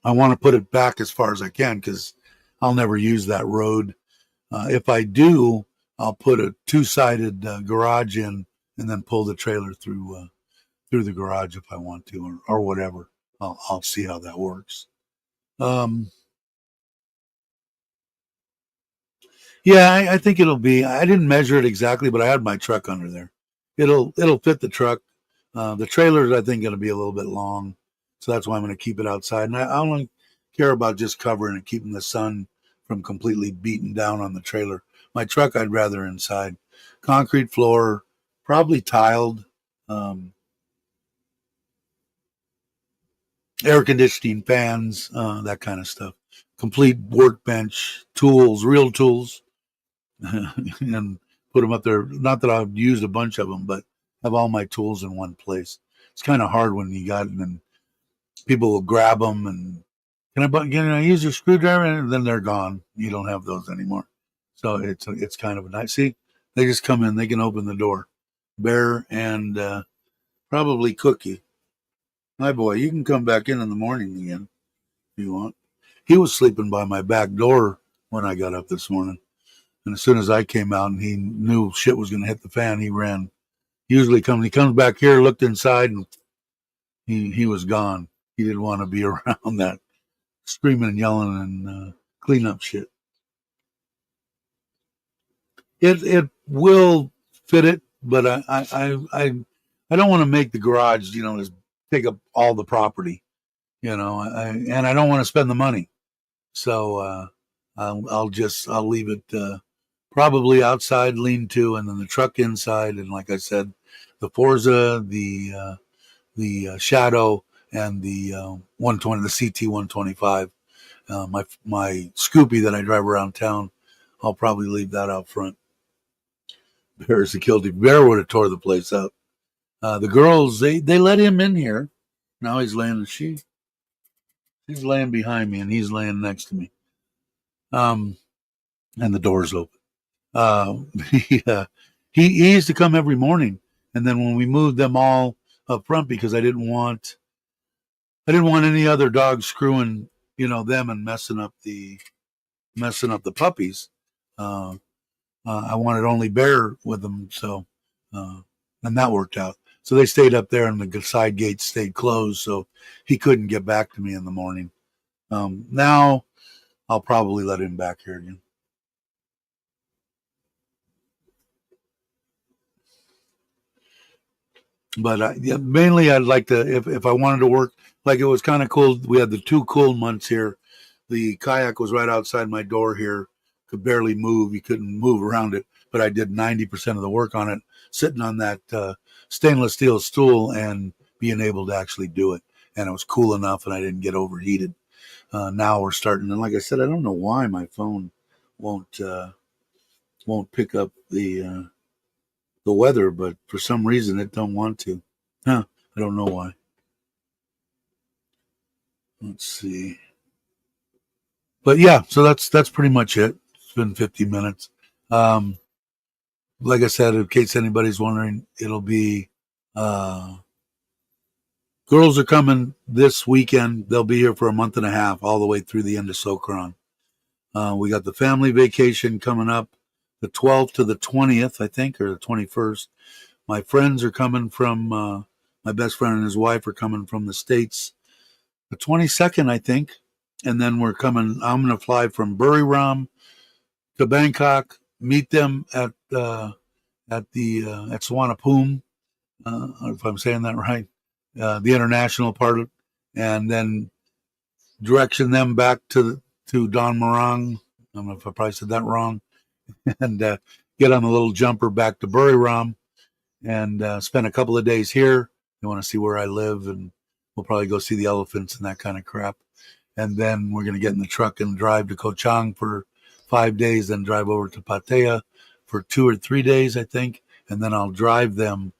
want to put it back as far as I can because I'll never use that road. If I do, I'll put a two-sided garage in and then pull the trailer through the garage if I want to, or whatever. I'll see how that works. Yeah, I think it'll be. I didn't measure it exactly, but I had my truck under there. It'll fit the truck. The trailer's I think going to be a little bit long, so that's why I'm going to keep it outside. And I only care about just covering and keeping the sun from completely beating down on the trailer. My truck I'd rather inside. Concrete floor, probably tiled. Air conditioning, fans, that kind of stuff. Complete workbench, tools, real tools, and put them up there. Not that I've used a bunch of them, but have all my tools in one place. It's kind of hard when you got them and people will grab them and can I use your screwdriver? And then they're gone. You don't have those anymore. So it's kind of a nice. See, they just come in. They can open the door. Bear and probably Cookie. My boy, you can come back in the morning again if you want. He was sleeping by my back door when I got up this morning. And as soon as I came out and he knew shit was going to hit the fan, he ran. He comes back here, looked inside, and he was gone. He didn't want to be around that screaming and yelling and clean up shit. It will fit it, but I don't want to make the garage, just take up all the property, and I don't want to spend the money. So I'll leave it probably outside lean to, and then the truck inside, and like I said, the Forza, the Shadow, and the 120, the CT 125. My Scoopy that I drive around town, I'll probably leave that out front. Bear's a guilty. Bear would have tore the place up. The girls, they let him in here. Now he's laying. She's laying behind me, and he's laying next to me. And the door's open. He, he used to come every morning, and then when we moved them all up front because I didn't want any other dogs screwing them and messing up the puppies. I wanted only Bear with them, so and that worked out. So they stayed up there, and the side gates stayed closed, so he couldn't get back to me in the morning. Now I'll probably let him back here again. But yeah, mainly I'd like to, if I wanted to work, like it was kind of cool. We had the 2 cool months here. The kayak was right outside my door here. Could barely move. You couldn't move around it. But I did 90% of the work on it, sitting on that stainless steel stool and being able to actually do it. And it was cool enough, and I didn't get overheated. Now we're starting, and like I said, I don't know why my phone won't pick up the weather, but for some reason it don't want to. Huh? I don't know why. Let's see. But yeah, so that's pretty much it. It's been 50 minutes. Like I said, in case anybody's wondering, it'll be girls are coming this weekend. They'll be here for a month and a half, all the way through the end of Sokran. We got the family vacation coming up, the 12th to the 20th, I think, or the 21st. My friends are coming from, my best friend and his wife are coming from the States the 22nd, I think. And then I'm going to fly from Buriram to Bangkok, meet them at Suvarnabhumi, if I'm saying that right, the international part of it, and then direction them back to Don Morang. I don't know if I probably said that wrong. and get on the little jumper back to Buriram and spend a couple of days here. They want to see where I live, and we'll probably go see the elephants and that kind of crap. And then we're going to get in the truck and drive to Koh Chang for 5 days, then drive over to Pattaya for 2 or 3 days, I think. And then I'll drive them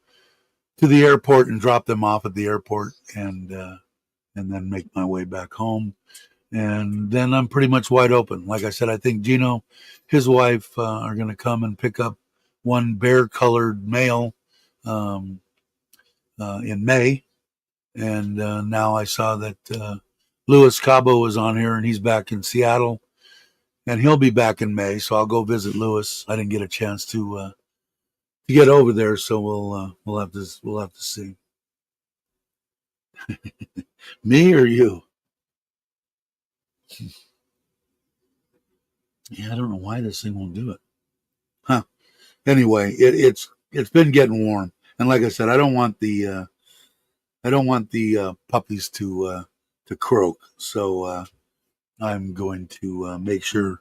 to the airport and drop them off at the airport, and then make my way back home. And then I'm pretty much wide open. Like I said, I think Gino, his wife, are going to come and pick up one bear-colored male in May. And now I saw that Louis Cabo was on here, and he's back in Seattle, and he'll be back in May. So I'll go visit Louis. I didn't get a chance to get over there, so we'll have to see. Me or you? Yeah, I don't know why this thing won't do it. Huh. Anyway, it's been getting warm, and like I said, I don't want the puppies to croak. So I'm going to make sure.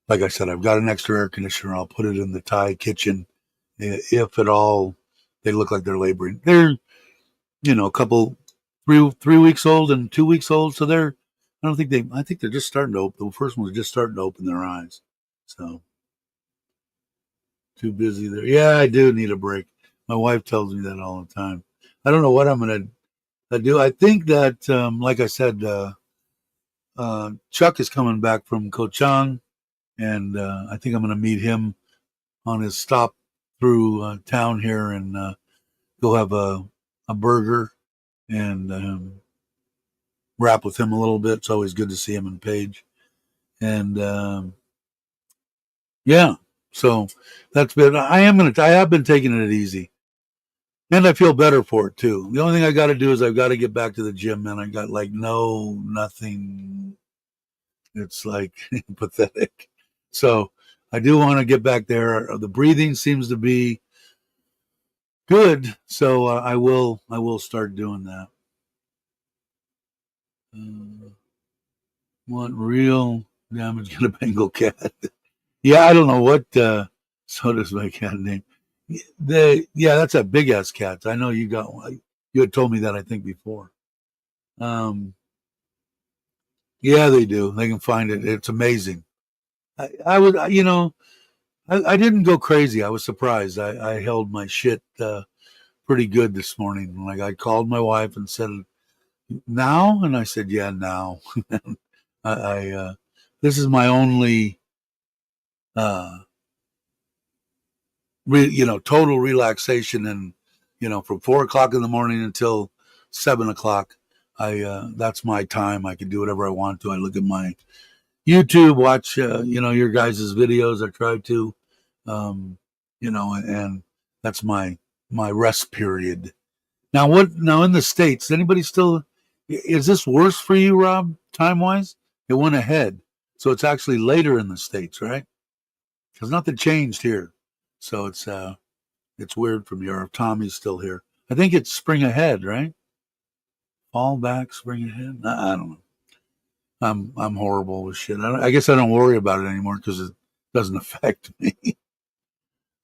Like I said, I've got an extra air conditioner. I'll put it in the Thai kitchen. If at all they look like they're laboring, they're a couple 3 weeks old and 2 weeks old, so they're. I think they're just starting to open. The first one's just starting to open their eyes. So too busy there. Yeah, I do need a break. My wife tells me that all the time. I don't know what I'm going to do. I think that, like I said, Chuck is coming back from Koh Chang, and I think I'm going to meet him on his stop through town here and go have a burger and rap with him a little bit. It's always good to see him and Paige. And yeah, so that's been. I have been taking it easy, and I feel better for it too. The only thing I got to do is I've got to get back to the gym, man. I got like nothing. It's like pathetic. So I do want to get back there. The breathing seems to be good, so I will start doing that. Want real damage to a Bengal cat? Yeah, I don't know what. So does my cat name. That's a big ass cat. I know you got one. You had told me that I think before. Yeah, they do. They can find it. It's amazing. I was, I didn't go crazy. I was surprised. I held my shit pretty good this morning. Like I called my wife and said, "Now," and I said, "Yeah, now." I this is my only total relaxation, and from 4 o'clock in the morning until 7 o'clock, that's my time. I can do whatever I want to. I look at my YouTube, watch your guys' videos. I try to, and that's my rest period. Now in the States, anybody still? Is this worse for you, Rob? Time wise, it went ahead, so it's actually later in the States, right? Because nothing changed here, so it's weird from Europe. Tommy's still here. I think it's spring ahead, right? Fall back, spring ahead. I don't know. I'm horrible with shit. I guess I don't worry about it anymore because it doesn't affect me.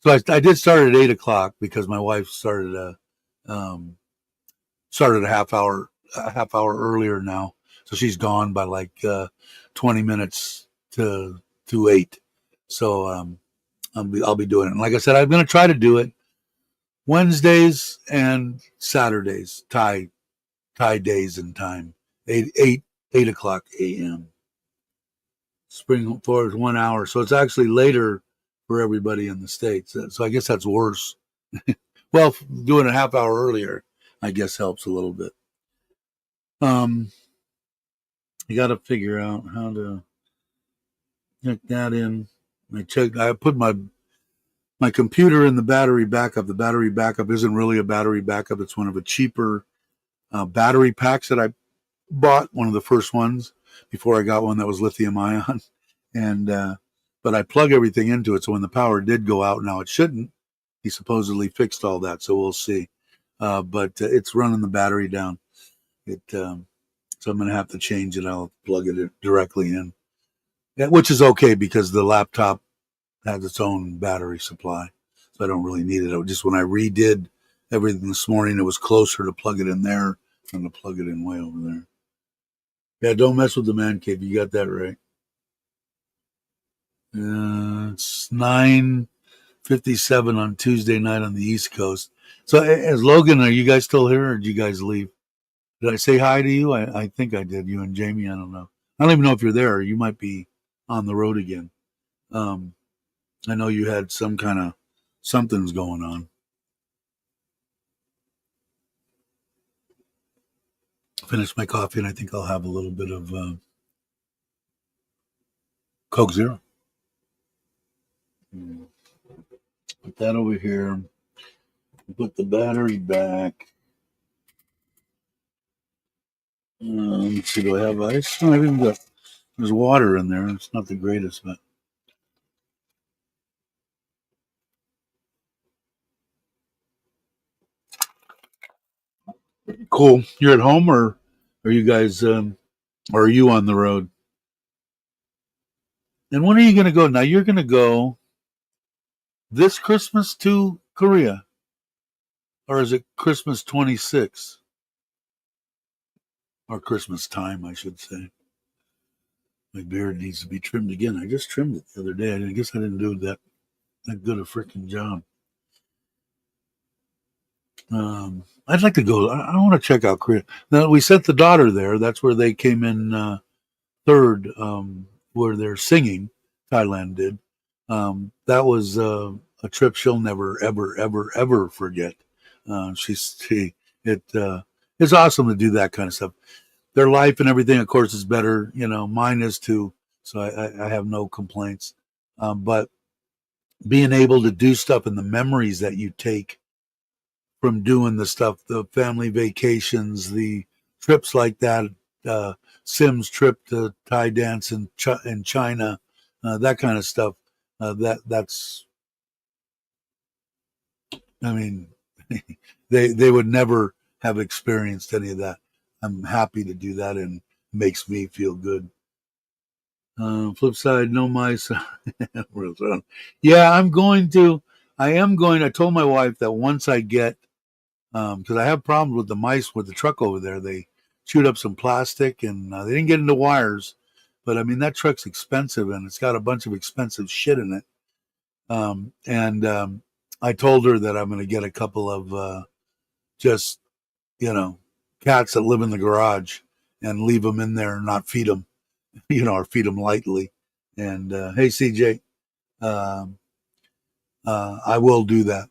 So I did start at 8 o'clock because my wife started a half hour earlier now, so she's gone by like 20 minutes to 8. So I'll be doing it. And like I said, I'm going to try to do it Wednesdays and Saturdays, Thai days and time, 8 o'clock a.m. Spring forward 1 hour, so it's actually later for everybody in the States. So I guess that's worse. Well, doing a half hour earlier, I guess helps a little bit. You got to figure out how to check that in. I put my computer in the battery backup. The battery backup isn't really a battery backup. It's one of the cheaper battery packs that I bought, one of the first ones before I got one that was lithium ion. And but I plug everything into it, so when the power did go out, now it shouldn't. He supposedly fixed all that, so we'll see. But it's running the battery down. So I'm going to have to change it. I'll plug it directly in, which is okay because the laptop has its own battery supply, so I don't really need it. Just when I redid everything this morning, it was closer to plug it in there than to plug it in way over there. Yeah, don't mess with the man cave. You got that right. It's 9:57 on Tuesday night on the East Coast. So, as Logan, are you guys still here, or did you guys leave? Did I say hi to you? I think I did. You and Jamie. I don't know. I don't even know if you're there. You might be on the road again. Um, I know you had some kind of something's going on. Finish my coffee, and I think I'll have a little bit of Coke Zero. Put that over here. Put the battery back. Let's see, do I have ice? Oh, I've even got, there's water in there. It's not the greatest, but cool. You're at home, or are you guys, or are you on the road? And when are you going to go? Now, you're going to go this Christmas to Korea, or is it Christmas 26? Or Christmas time, I should say. My beard needs to be trimmed again. I just trimmed it the other day. I guess I didn't do that good a freaking job. I'd like to go. I want to check out Korea. Now, we sent the daughter there. That's where they came in third, where they're singing. Thailand did. That was a trip she'll never, ever, ever, ever forget. It's awesome to do that kind of stuff. Their life and everything, of course, is better. Mine is too. So I have no complaints. But being able to do stuff and the memories that you take from doing the stuff, the family vacations, the trips like that, Sim's trip to Thai dance in China, that kind of stuff. That's, I mean, they would never have experienced any of that. I'm happy to do that, and makes me feel good. Flip side, no mice. Yeah, I'm going to. I am going. I told my wife that once I get, because I have problems with the mice with the truck over there. They chewed up some plastic, and they didn't get into wires. But I mean, that truck's expensive, and it's got a bunch of expensive shit in it. And I told her that I'm going to get a couple of just, you know, cats that live in the garage and leave them in there and not feed them, or feed them lightly. And hey, CJ, um, I will do that.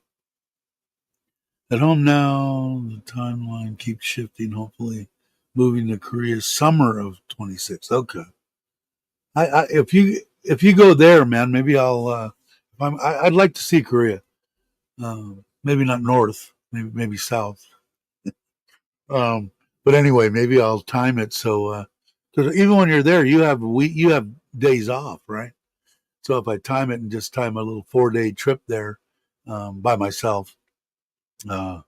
At home now, the timeline keeps shifting. Hopefully, moving to Korea summer of 26. Okay, if you go there, man, maybe I'd like to see Korea. Maybe not north, maybe south. Um, but anyway, maybe I'll time it so because even when you're there, you have days off, right? So if I time it and just time a little 4-day trip there by myself, uh,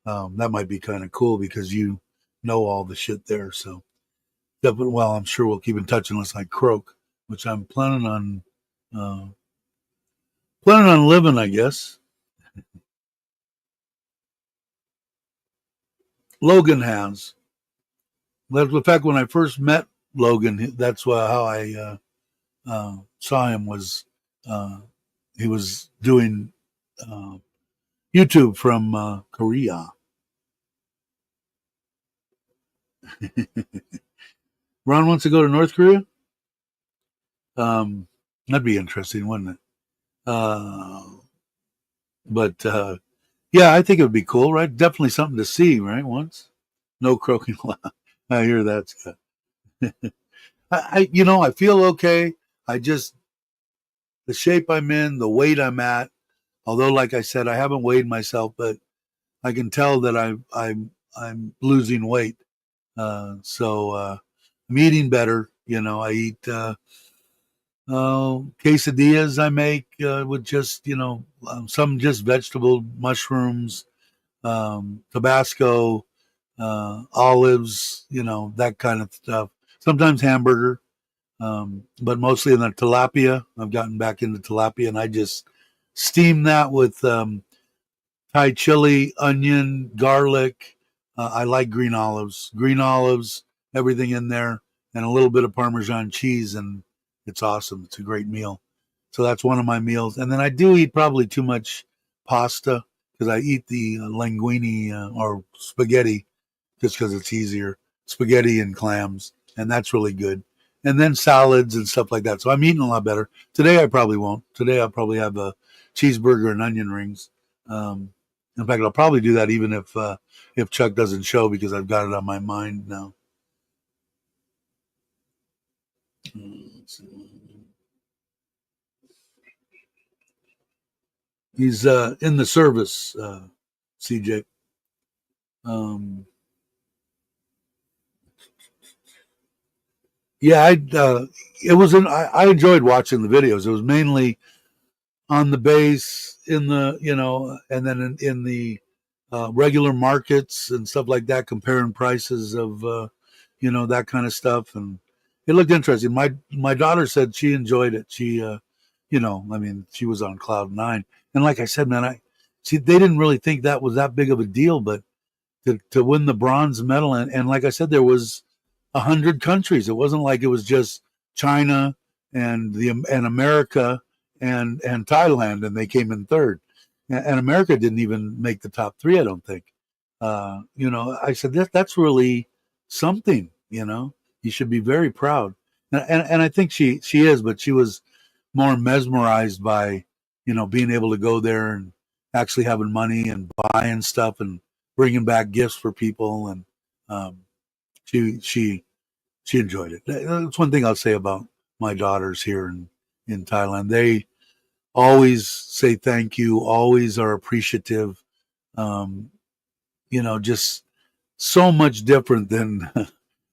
that might be kind of cool because you know all the shit there. So definitely, well, I'm sure we'll keep in touch unless I croak, which I'm planning on living, I guess. Logan has. In fact, when I first met Logan, that's how I saw him. Was he was doing uh, YouTube from Korea. Ron wants to go to North Korea. That'd be interesting, wouldn't it? Uh, but yeah, I think it would be cool, right? Definitely something to see, right? Once, no croaking loud. I hear that, Scott. I feel okay. I just the shape I'm in, the weight I'm at. Although, like I said, I haven't weighed myself, but I can tell that I'm losing weight. So I'm eating better. I eat quesadillas. I make with just some just vegetable mushrooms, Tabasco, olives. That kind of stuff. Sometimes hamburger. but mostly in the tilapia. I've gotten back into tilapia, and I just steam that with Thai chili, onion, garlic. I like green olives, everything in there, and a little bit of Parmesan cheese, and it's awesome. It's a great meal. So that's one of my meals. And then I do eat probably too much pasta because I eat the linguine or spaghetti just because it's easier. Spaghetti and clams, and that's really good. And then salads and stuff like that. So I'm eating a lot better. Today I probably won't. Today I'll probably have a cheeseburger and onion rings. In fact, I'll probably do that even if Chuck doesn't show because I've got it on my mind now. He's in the service, CJ. Um, yeah, it was I enjoyed watching the videos. It was mainly on the base in the and then in the regular markets and stuff like that, comparing prices of that kind of stuff, and it looked interesting. My daughter said she enjoyed it. She I mean, she was on cloud nine, and like I said, man, they didn't really think that was that big of a deal, but to win the bronze medal, and like I said, there was 100 countries. It wasn't like it was just China and America and Thailand, and they came in third. And America didn't even make the top three, I don't think. I said that's really something. You should be very proud. And I think she is, but she was more mesmerized by being able to go there and actually having money and buying stuff and bringing back gifts for people, and um, she she enjoyed it. That's one thing I'll say about my daughters here in Thailand. They always say thank you, always are appreciative. Um, just so much different than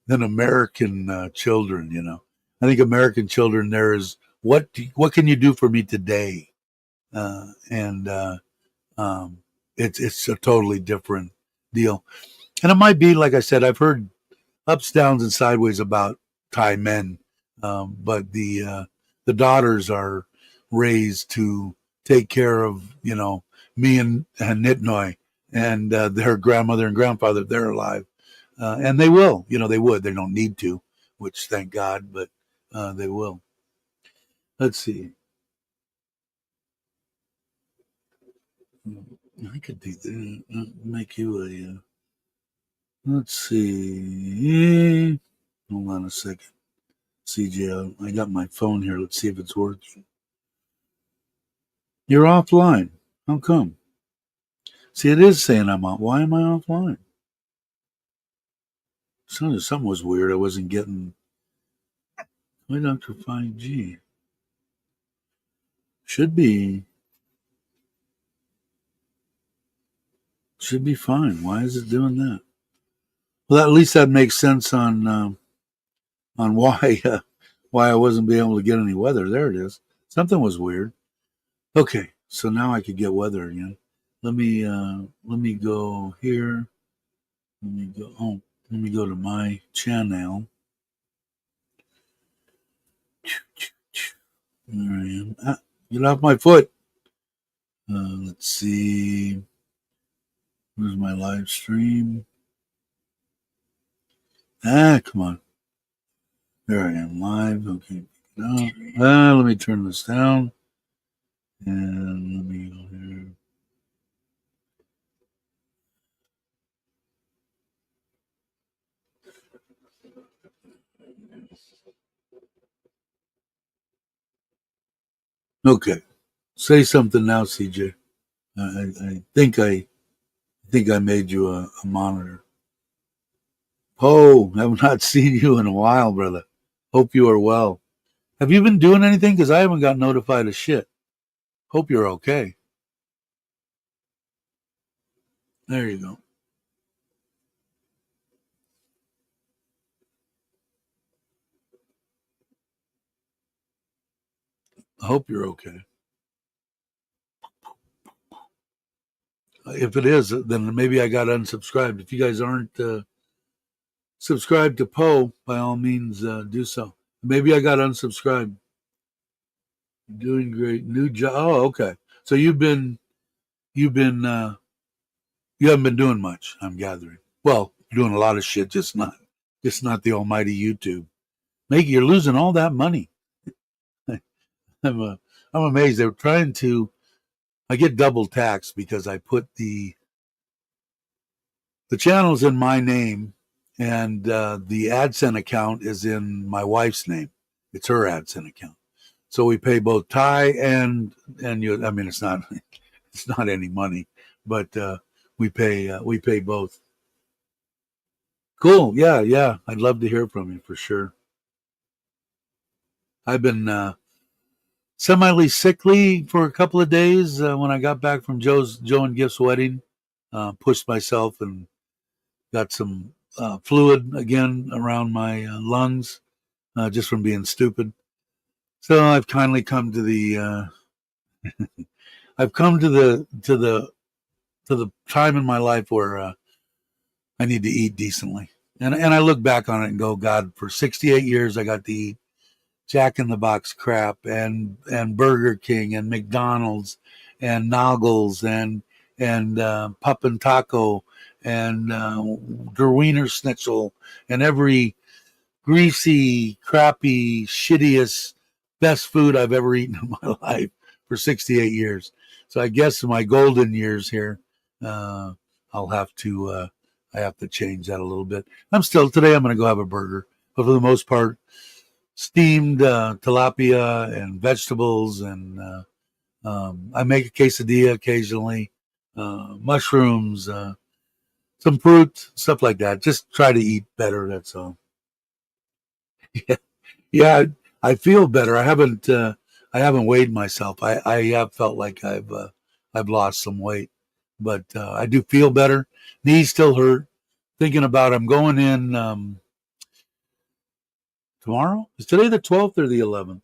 than American children. I think American children there is what can you do for me today, and it's a totally different deal. And it might be like I said, I've heard ups, downs, and sideways about Thai men, but the daughters are raised to take care of me and Nitnoy and their grandmother and grandfather. They're alive, and they will. They would. They don't need to, which thank God, but they will. Let's see. I could do that. Make you a. Let's see. Hold on a second. CJ, I got my phone here. Let's see if it's working. You're offline. How come? See, it is saying I'm off. Why am I offline? Something was weird. I wasn't getting. Why Dr. 5G? Should be. Should be fine. Why is it doing that? Well, at least that makes sense on why why I wasn't being able to get any weather. There it is. Something was weird. Okay, so now I could get weather again. Let me go here. Let me go. Oh, let me go to my channel. There I am. Get off my foot. Let's see. Where's my live stream? Come on. There I am live. Okay. Let me turn this down. And let me go here. Okay. Say something now, CJ. I think I made you a monitor. Oh, I've not seen you in a while, brother. Hope you are well. Have you been doing anything? Because I haven't got notified of shit. Hope you're okay. There you go. I hope you're okay. If it is, then maybe I got unsubscribed. If you guys aren't subscribed to Poe, by all means, do so. Maybe I got unsubscribed. Doing great. New job. Oh, okay. So you've been you haven't been doing much, I'm gathering. Well, you're doing a lot of shit, just not the almighty YouTube. You're losing all that money. I'm I'm amazed. They're trying to. I get double taxed because I put the channel's in my name, and the AdSense account is in my wife's name. It's her AdSense account. So we pay both Thai and you. I mean, it's not any money, but we pay both. Cool. Yeah, yeah. I'd love to hear from you for sure. I've been semi sickly for a couple of days when I got back from Joe and Gift's wedding. Pushed myself and got some fluid again around my lungs just from being stupid. So I've kindly come to the I've come to the time in my life where I need to eat decently. And I look back on it and go, God, for 68 years I got to eat Jack in the Box crap and Burger King and McDonald's and Noggles and Pup and Taco and Der Wiener Schnitzel and every greasy, crappy, shittiest, best food I've ever eaten in my life for 68 years. So I guess in my golden years here, uh, I'll have to I have to change that a little bit. Today I'm going to go have a burger, but for the most part, steamed tilapia and vegetables, and I make a quesadilla occasionally, mushrooms, some fruit, stuff like that. Just try to eat better. That's all. Yeah, I feel better. I haven't weighed myself. I have felt like I've lost some weight, but I do feel better. Knees still hurt. Thinking about I'm going in tomorrow. Is today the 12th or the 11th?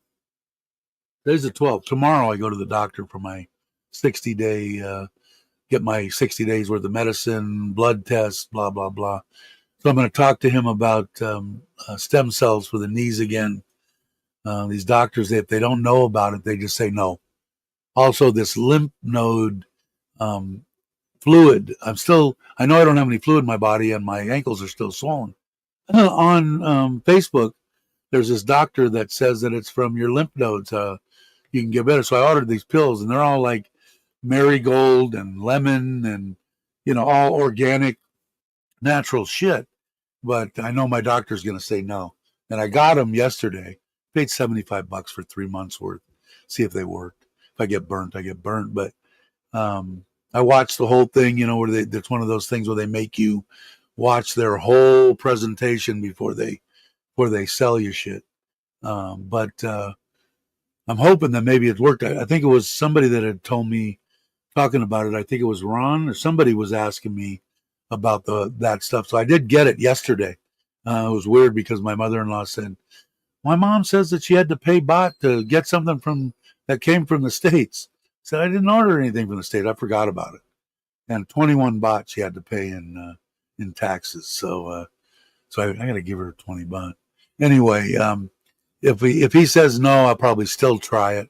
Today's the 12th. Tomorrow I go to the doctor for my 60-day get my 60 days worth of medicine, blood tests, blah blah blah. So I'm going to talk to him about stem cells for the knees again. These doctors, if they don't know about it, they just say no. Also, this lymph node um, fluid. I know I don't have any fluid in my body, and my ankles are still swollen. On Facebook, there's this doctor that says that it's from your lymph nodes. You can get better. So I ordered these pills, and they're all like marigold and lemon, and all organic, natural shit. But I know my doctor's going to say no. And I got them yesterday. Paid $75 for 3 months worth. See if they worked. If I get burnt, I get burnt. But I watched the whole thing. It's one of those things where they make you watch their whole presentation before they sell you shit. But I'm hoping that maybe it worked. I think it was somebody that had told me talking about it. I think it was Ron or somebody was asking me about that stuff. So I did get it yesterday. It was weird because my mother-in-law said, my mom says that she had to pay bot to get something that came from the States. I said, I didn't order anything from the state. I forgot about it. And 21 baht she had to pay in taxes. So I got to give her 20 baht. Anyway, if he says no, I'll probably still try it.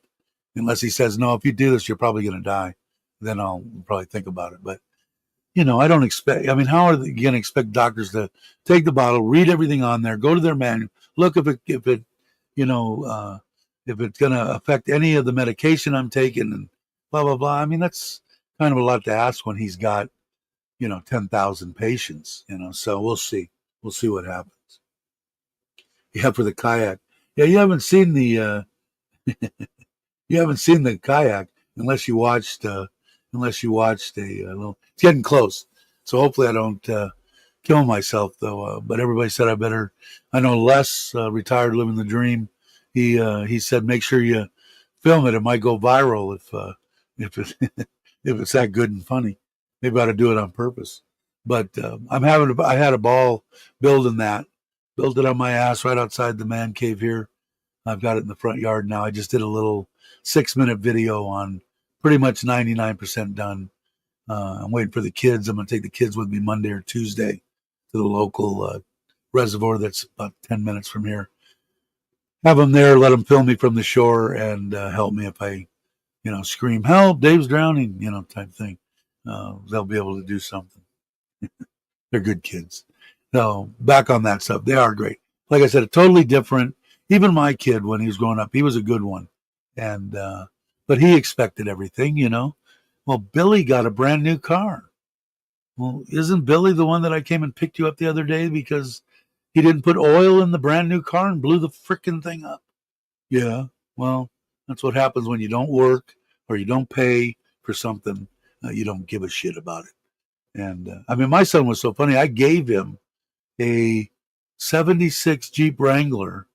Unless he says no, if you do this, you're probably going to die. Then I'll probably think about it. But I don't expect. I mean, how are they going to expect doctors to take the bottle, read everything on there, go to their manual, look you know, uh, if it's going to affect any of the medication I'm taking, and blah blah blah. I mean, that's kind of a lot to ask when he's got 10,000 patients. So we'll see. We'll see what happens. Yeah, for the kayak. Yeah, you haven't seen the kayak unless you watched a little. It's getting close, so hopefully I don't kill myself though. But everybody said I better. I know Les, retired, living the dream. He said make sure you film it. It might go viral if it if it's that good and funny. Maybe I ought to do it on purpose. But I had a ball building that. Built it on my ass right outside the man cave here. I've got it in the front yard now. I just did a little 6-minute video on pretty much 99% done. I'm waiting for the kids. I'm going to take the kids with me Monday or Tuesday to the local reservoir that's about 10 minutes from here. have them there, let them film me from the shore, and help me if I, scream, help, Dave's drowning, type thing. They'll be able to do something. They're good kids. So back on that stuff, they are great. Like I said, totally different. Even my kid, when he was growing up, he was a good one, and but he expected everything, Well, Billy got a brand new car. Well, isn't Billy the one that I came and picked you up the other day because he didn't put oil in the brand new car and blew the frickin' thing up? Yeah. Well, that's what happens when you don't work or you don't pay for something. You don't give a shit about it. And I mean, my son was so funny. I gave him a 76 Jeep Wrangler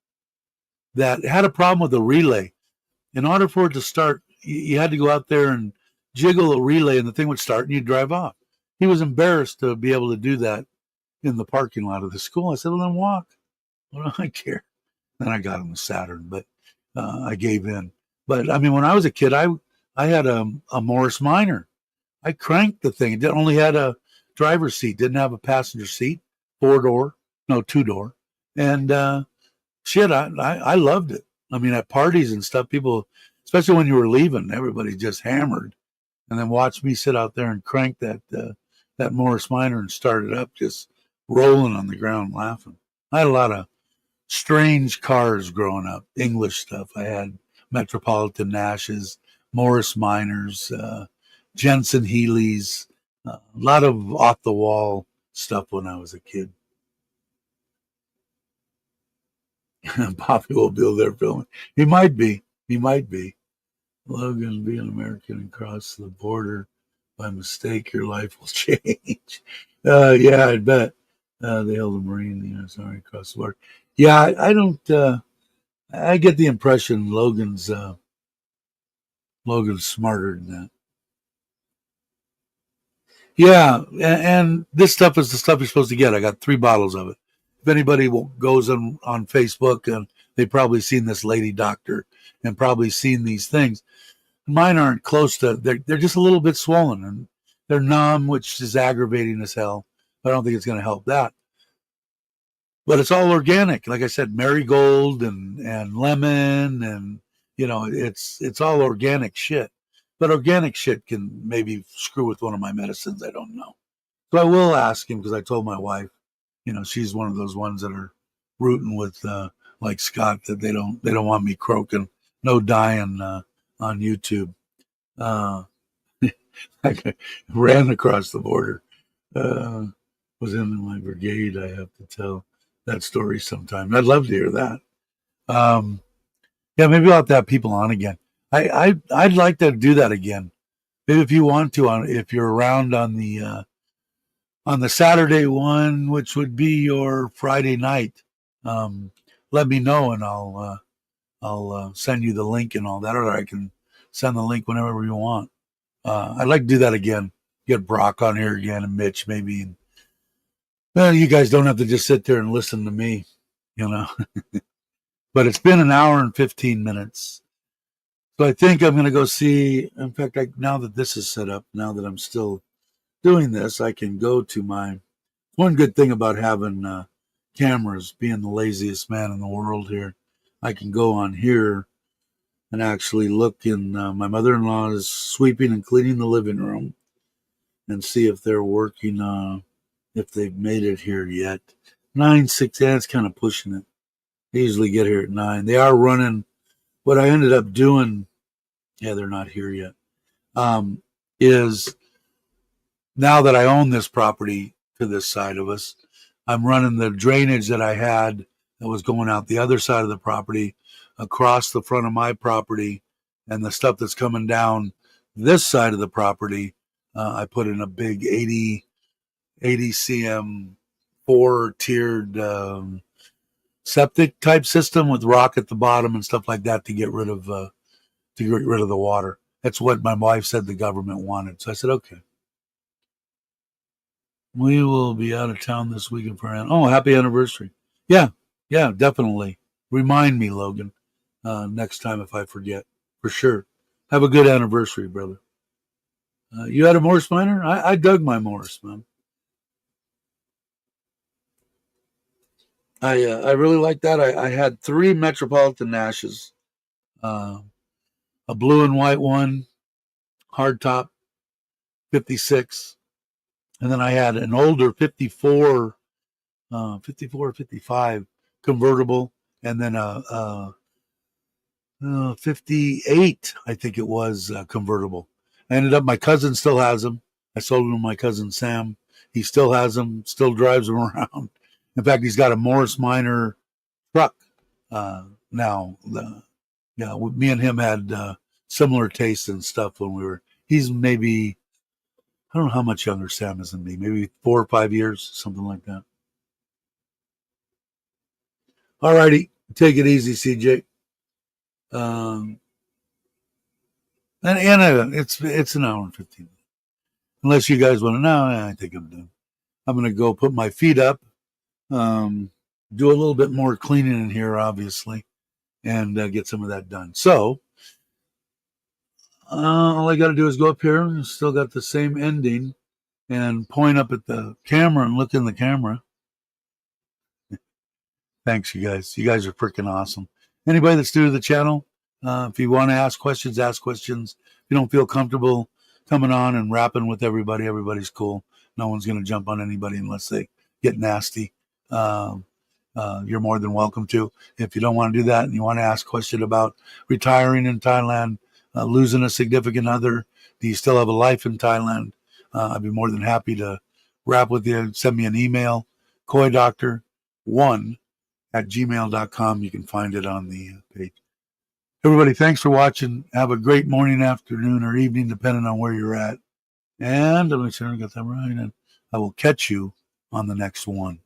that had a problem with the relay. In order for it to start, you had to go out there and jiggle a relay and the thing would start and you'd drive off. He was embarrassed to be able to do that in the parking lot of the school. I said, well, then walk. What do I care? Then I got him a Saturn, but I gave in. But I mean, when I was a kid, I had a Morris Minor. I cranked the thing. It only had a driver's seat, didn't have a passenger seat, 4-door, no, 2-door. And shit, I loved it. I mean, at parties and stuff, people, especially when you were leaving, everybody just hammered. And then watch me sit out there and crank that Morris Minor and start it up, just rolling on the ground laughing. I had a lot of strange cars growing up, English stuff. I had Metropolitan Nashes, Morris Minors, Jensen Healey's, a lot of off the wall stuff when I was a kid. Poppy will be there filming. He might be. He might be. Logan, be an American and cross the border by mistake, your life will change. Yeah, I bet. They held a Marine, sorry, across the border. Yeah, I don't. I get the impression Logan's smarter than that. Yeah, and this stuff is the stuff you're supposed to get. I got 3 bottles of it. If anybody goes on Facebook, and they've probably seen this lady doctor and probably seen these things. Mine aren't close to. They're just a little bit swollen and they're numb, which is aggravating as hell. I don't think it's going to help that. But it's all organic. Like I said, marigold and lemon and it's all organic shit. But organic shit can maybe screw with one of my medicines. I don't know. So I will ask him because I told my wife, she's one of those ones that are rooting with like Scott that they don't want me croaking, no dying on YouTube. I ran across the border. Was in my brigade. I have to tell that story sometime. I'd love to hear that. Um, yeah, maybe I'll have to have people on again. I'd like to do that again. Maybe if you want to, if you're around on the Saturday one, which would be your Friday night, let me know and I'll send you the link and all that, or I can send the link whenever you want. I'd like to do that again. Get Brock on here again and Mitch maybe. And, well, you guys don't have to just sit there and listen to me, But it's been an hour and 15 minutes. So I think I'm going to go see. In fact, now that this is set up, now that I'm still doing this, I can go to my. One good thing about having cameras, being the laziest man in the world here, I can go on here and actually look in. My mother-in-law is sweeping and cleaning the living room and see if they're working, if they've made it here yet. 9:06, that's kind of pushing it. They usually get here at 9. They are running. What I ended up doing, yeah, they're not here yet, is now that I own this property to this side of us, I'm running the drainage that I had that was going out the other side of the property across the front of my property, and the stuff that's coming down this side of the property, I put in a big 80 cm 4-tiered septic type system with rock at the bottom and stuff like that to get rid of the water. That's what my wife said the government wanted. So I said, okay. We will be out of town this weekend for happy anniversary. Yeah, definitely. Remind me, Logan, next time if I forget. For sure. Have a good anniversary, brother. You had a Morris Minor? I dug my Morris, man. I really like that. I had 3 Metropolitan Nashes, uh, a blue and white one, hardtop 56, and then I had an older 54, 54 or 55 convertible, and then a 58, I think it was, convertible. I ended up, my cousin still has them. I sold them to my cousin Sam. He still has them, still drives them around. In fact, he's got a Morris Minor truck now. Yeah, me and him had similar tastes and stuff when we were. He's maybe, I don't know how much younger Sam is than me, maybe 4 or 5 years, something like that. All righty, take it easy, CJ. Um, and it's an hour and 15. Unless you guys want to know, I think I'm done. I'm going to go put my feet up, um, do a little bit more cleaning in here, obviously, and get some of that done. So all I got to do is go up here. Still got the same ending, and point up at the camera and look in the camera. Thanks, you guys. You guys are freaking awesome. Anybody that's new to the channel, if you want to ask questions, ask questions. If you don't feel comfortable coming on and rapping with everybody, everybody's cool. No one's going to jump on anybody unless they get nasty. Um, you're more than welcome to. If you don't want to do that and you want to ask a question about retiring in Thailand, losing a significant other, do you still have a life in Thailand? I'd be more than happy to rap with you. Send me an email, koidoctor1 at gmail.com. You can find it on the page. Everybody, thanks for watching. Have a great morning, afternoon, or evening, depending on where you're at. And I'm make sure I got that right. And I will catch you on the next one.